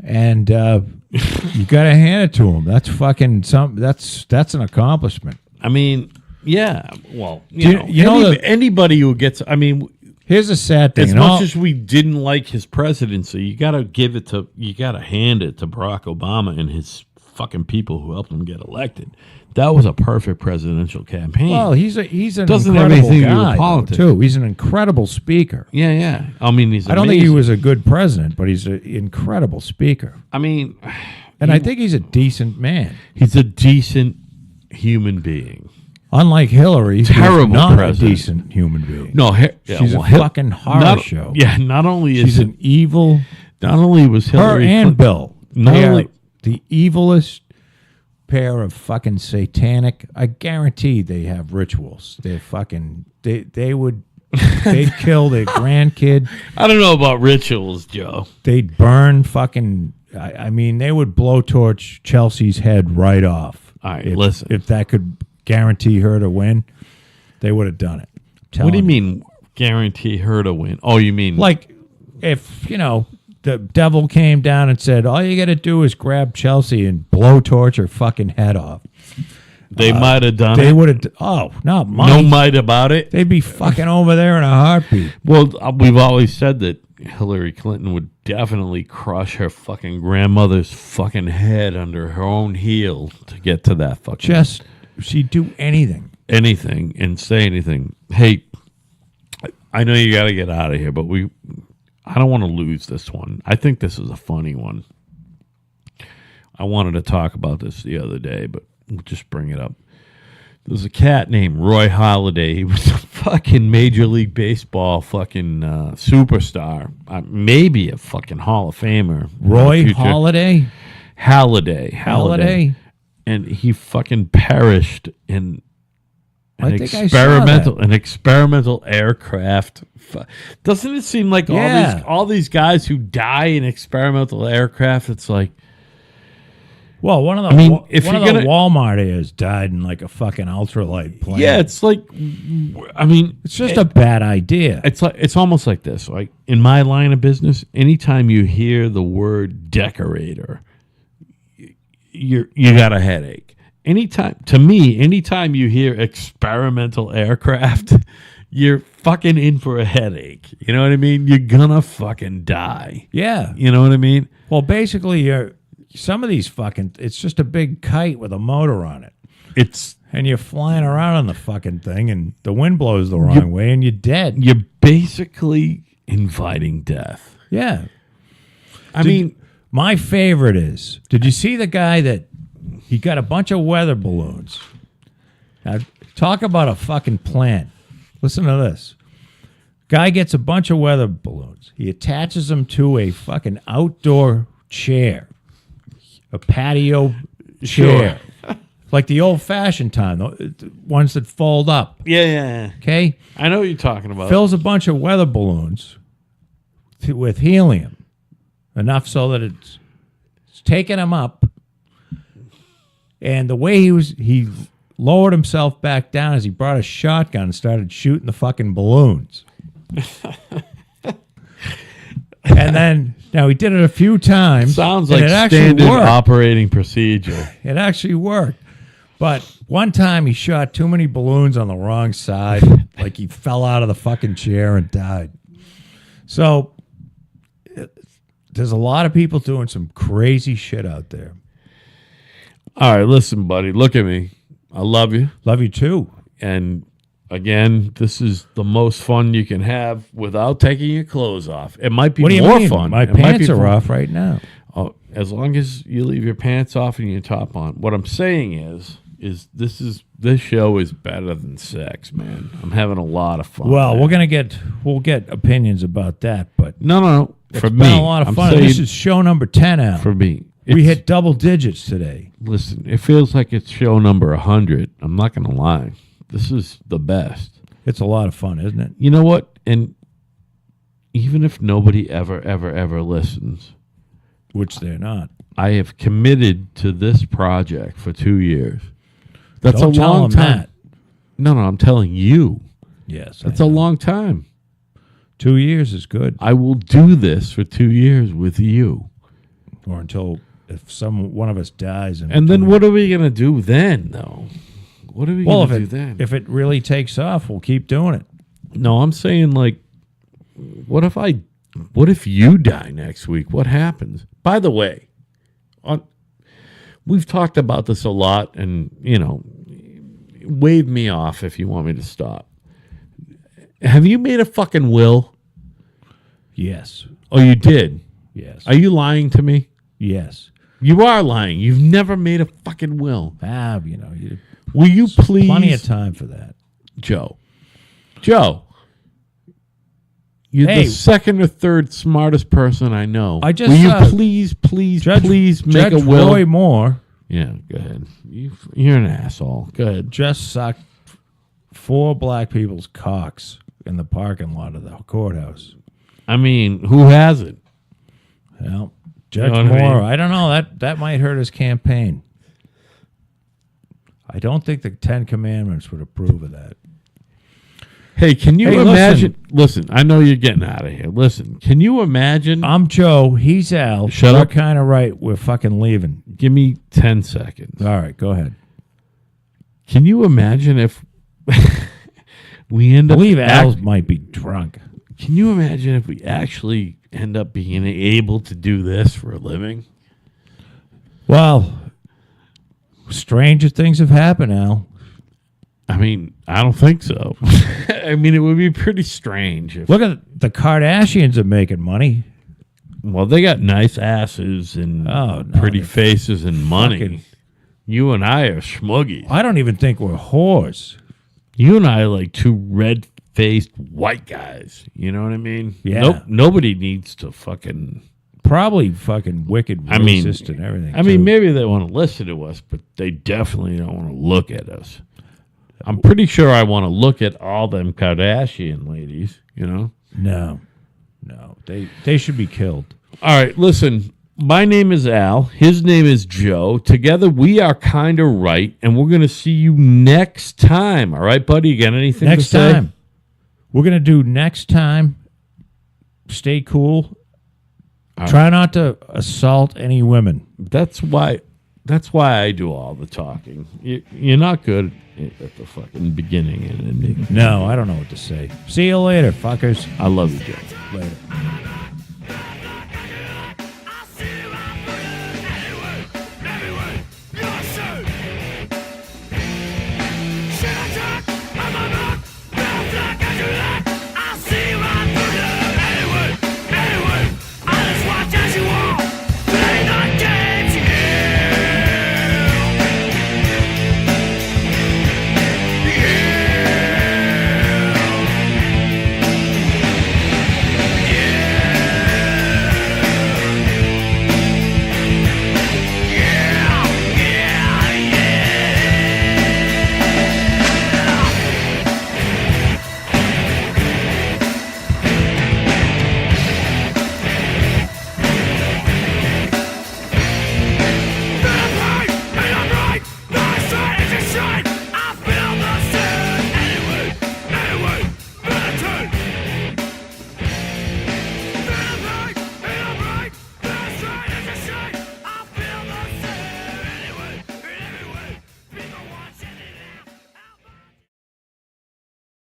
Speaker 2: And you got to hand it to him. That's fucking something. That's an accomplishment.
Speaker 1: I mean, yeah. Well, anybody who gets. I mean,
Speaker 2: here's a sad thing.
Speaker 1: as much as we didn't like his presidency, you got to hand it to Barack Obama and his fucking people who helped him get elected. That was a perfect presidential campaign.
Speaker 2: Well, he's an
Speaker 1: Doesn't have
Speaker 2: incredible
Speaker 1: anything to do with
Speaker 2: guy
Speaker 1: politics.
Speaker 2: too. He's an incredible speaker.
Speaker 1: Yeah. I mean, he's.
Speaker 2: I don't think he
Speaker 1: amazing.
Speaker 2: was a good president, but he's an incredible speaker.
Speaker 1: I mean,
Speaker 2: And I think he's a decent man.
Speaker 1: he's a decent human being.
Speaker 2: Unlike Hillary, who's
Speaker 1: Terrible
Speaker 2: not
Speaker 1: president.
Speaker 2: a decent human being.
Speaker 1: No,
Speaker 2: She's a fucking horror show.
Speaker 1: Yeah, not only is
Speaker 2: She's an evil.
Speaker 1: not only was
Speaker 2: Her
Speaker 1: Hillary
Speaker 2: and
Speaker 1: Clinton-
Speaker 2: Bill.
Speaker 1: Not
Speaker 2: They
Speaker 1: only-
Speaker 2: are the evilest pair of fucking satanic. I guarantee they have rituals. They're fucking. They would They'd kill their grandkid.
Speaker 1: I don't know about rituals, Joe.
Speaker 2: They'd burn fucking. I mean, they would blowtorch Chelsea's head right off.
Speaker 1: All right, listen.
Speaker 2: If that could guarantee her to win, they would have done it.
Speaker 1: What do you mean, guarantee her to win? Oh, you mean
Speaker 2: Like, if, the devil came down and said, all you got to do is grab Chelsea and blowtorch her fucking head off.
Speaker 1: they might have done
Speaker 2: They
Speaker 1: it?
Speaker 2: would have. Oh, not
Speaker 1: No
Speaker 2: money.
Speaker 1: might about it.
Speaker 2: They'd be fucking over there in a heartbeat.
Speaker 1: Well, we've always said that Hillary Clinton would definitely crush her fucking grandmother's fucking head under her own heel to get to that fucking
Speaker 2: She'd do anything.
Speaker 1: anything and say anything. Hey, I know you got to get out of here, but I don't want to lose this one. I think this is a funny one. I wanted to talk about this the other day, but we'll just bring it up. There's a cat named Roy Halladay. He was a fucking Major League Baseball fucking superstar. Maybe a fucking Hall of Famer.
Speaker 2: Roy Halladay?
Speaker 1: Halladay. And he fucking perished in
Speaker 2: I think I saw
Speaker 1: an experimental aircraft. Doesn't it seem like all these guys who die in experimental aircraft? It's like,
Speaker 2: well, one of the Walmart heirs died in like a fucking ultralight plane.
Speaker 1: yeah, it's like, I mean,
Speaker 2: it's just a bad idea.
Speaker 1: it's almost like this. Like in my line of business, anytime you hear the word decorator, you got a headache. Anytime you hear experimental aircraft, you're fucking in for a headache. You know what I mean? You're gonna fucking die.
Speaker 2: Yeah.
Speaker 1: You know what I mean?
Speaker 2: Well, basically, some of these it's just a big kite with a motor on it. And you're flying around on the fucking thing, and the wind blows the wrong way, and you're dead.
Speaker 1: You're basically inviting death.
Speaker 2: Yeah.
Speaker 1: I mean,
Speaker 2: my favorite is, did you see the guy that he got a bunch of weather balloons? Now, talk about a fucking plan. Listen to this. Guy gets a bunch of weather balloons. He attaches them to a fucking outdoor chair, a patio chair, like the old-fashioned time, the ones that fold up.
Speaker 1: yeah.
Speaker 2: Okay?
Speaker 1: I know what you're talking about.
Speaker 2: Fills a bunch of weather balloons with helium, enough so that it's taking him up. And the way he lowered himself back down as he brought a shotgun and started shooting the fucking balloons. And then, now he did it a few times.
Speaker 1: Sounds like standard operating procedure.
Speaker 2: It actually worked. But one time he shot too many balloons on the wrong side. Like he fell out of the fucking chair and died. So there's a lot of people doing some crazy shit out there.
Speaker 1: All right, listen, buddy. Look at me. I love you.
Speaker 2: Love you too.
Speaker 1: And again, this is the most fun you can have without taking your clothes off. It might be more fun.
Speaker 2: My pants are off right now.
Speaker 1: Oh, as long as you leave your pants off and your top on. What I'm saying is this show is better than sex, man. I'm having a lot of fun.
Speaker 2: Well, we'll get opinions about that, but
Speaker 1: no. For me,
Speaker 2: been a lot of fun. This is show number 10 out.
Speaker 1: For me,
Speaker 2: we hit double digits today.
Speaker 1: Listen, it feels like it's show number 100. I'm not going to lie. This is the best.
Speaker 2: It's a lot of fun, isn't it?
Speaker 1: You know what? And even if nobody ever listens,
Speaker 2: which they're not,
Speaker 1: I have committed to this project for 2 years. That's
Speaker 2: Don't
Speaker 1: a long
Speaker 2: tell them
Speaker 1: time.
Speaker 2: that.
Speaker 1: No, I'm telling you.
Speaker 2: Yes.
Speaker 1: That's a long time.
Speaker 2: 2 years is good.
Speaker 1: I will do this for 2 years with you.
Speaker 2: Or until if one of us dies.
Speaker 1: And then what are we going to do then, though? What are we going to do then?
Speaker 2: If it really takes off, we'll keep doing it.
Speaker 1: No, I'm saying, like, what if you die next week? What happens? By the way, we've talked about this a lot, and, wave me off if you want me to stop. Have you made a fucking will?
Speaker 2: Yes.
Speaker 1: Oh, you did?
Speaker 2: Yes.
Speaker 1: Are you lying to me?
Speaker 2: Yes.
Speaker 1: You are lying. You've never made a fucking will.
Speaker 2: Will
Speaker 1: you please?
Speaker 2: Plenty of time for that.
Speaker 1: Joe. You're the second or third smartest person I know.
Speaker 2: I just
Speaker 1: will you please make a will?
Speaker 2: Roy Moore.
Speaker 1: Yeah, go ahead. You're an asshole. Go ahead.
Speaker 2: Just sucked 4 black people's cocks in the parking lot of the courthouse.
Speaker 1: I mean, who hasn't?
Speaker 2: Well, Judge
Speaker 1: know what I
Speaker 2: Moore,
Speaker 1: mean?
Speaker 2: I don't know. That might hurt his campaign. I don't think the 10 Commandments would approve of that.
Speaker 1: Hey, can you
Speaker 2: Hey,
Speaker 1: imagine? Listen, I know you're getting out of here. Listen, can you imagine?
Speaker 2: I'm Joe. He's Al.
Speaker 1: Shut
Speaker 2: We're
Speaker 1: up.
Speaker 2: kind of right. We're fucking leaving.
Speaker 1: Give me 10 seconds.
Speaker 2: All right, go ahead.
Speaker 1: Can you imagine if we end
Speaker 2: I
Speaker 1: up?
Speaker 2: believe Al might be drunk.
Speaker 1: Can you imagine if we actually end up being able to do this for a living?
Speaker 2: Well, stranger things have happened, Al.
Speaker 1: I mean, I don't think so. I mean, it would be pretty strange. If,
Speaker 2: Look at the Kardashians are making money.
Speaker 1: well, they got nice asses and
Speaker 2: Oh, no,
Speaker 1: pretty
Speaker 2: they're
Speaker 1: faces and money.
Speaker 2: fucking-
Speaker 1: You and I are schmuggies.
Speaker 2: I don't even think we're whores.
Speaker 1: You and I are like two red-faced white guys. You know what I mean?
Speaker 2: Yeah.
Speaker 1: Nope. Nobody needs to fucking.
Speaker 2: Probably fucking wicked,
Speaker 1: I mean,
Speaker 2: racist and everything.
Speaker 1: I mean,
Speaker 2: too.
Speaker 1: maybe they want to listen to us, but they definitely don't want to look at us. I'm pretty sure I want to look at all them Kardashian ladies. You know.
Speaker 2: No. They should be killed.
Speaker 1: All right, listen. My name is Al. His name is Joe. Together we are kind of right, and we're going to see you next time. All right, buddy? You got anything
Speaker 2: Next
Speaker 1: to say?
Speaker 2: time. We're going to do next time. Stay cool. Try not to assault any women.
Speaker 1: That's why I do all the talking. You're not good at the fucking beginning and ending.
Speaker 2: No, I don't know what to say. See you later, fuckers.
Speaker 1: I love you, Joe.
Speaker 2: Later.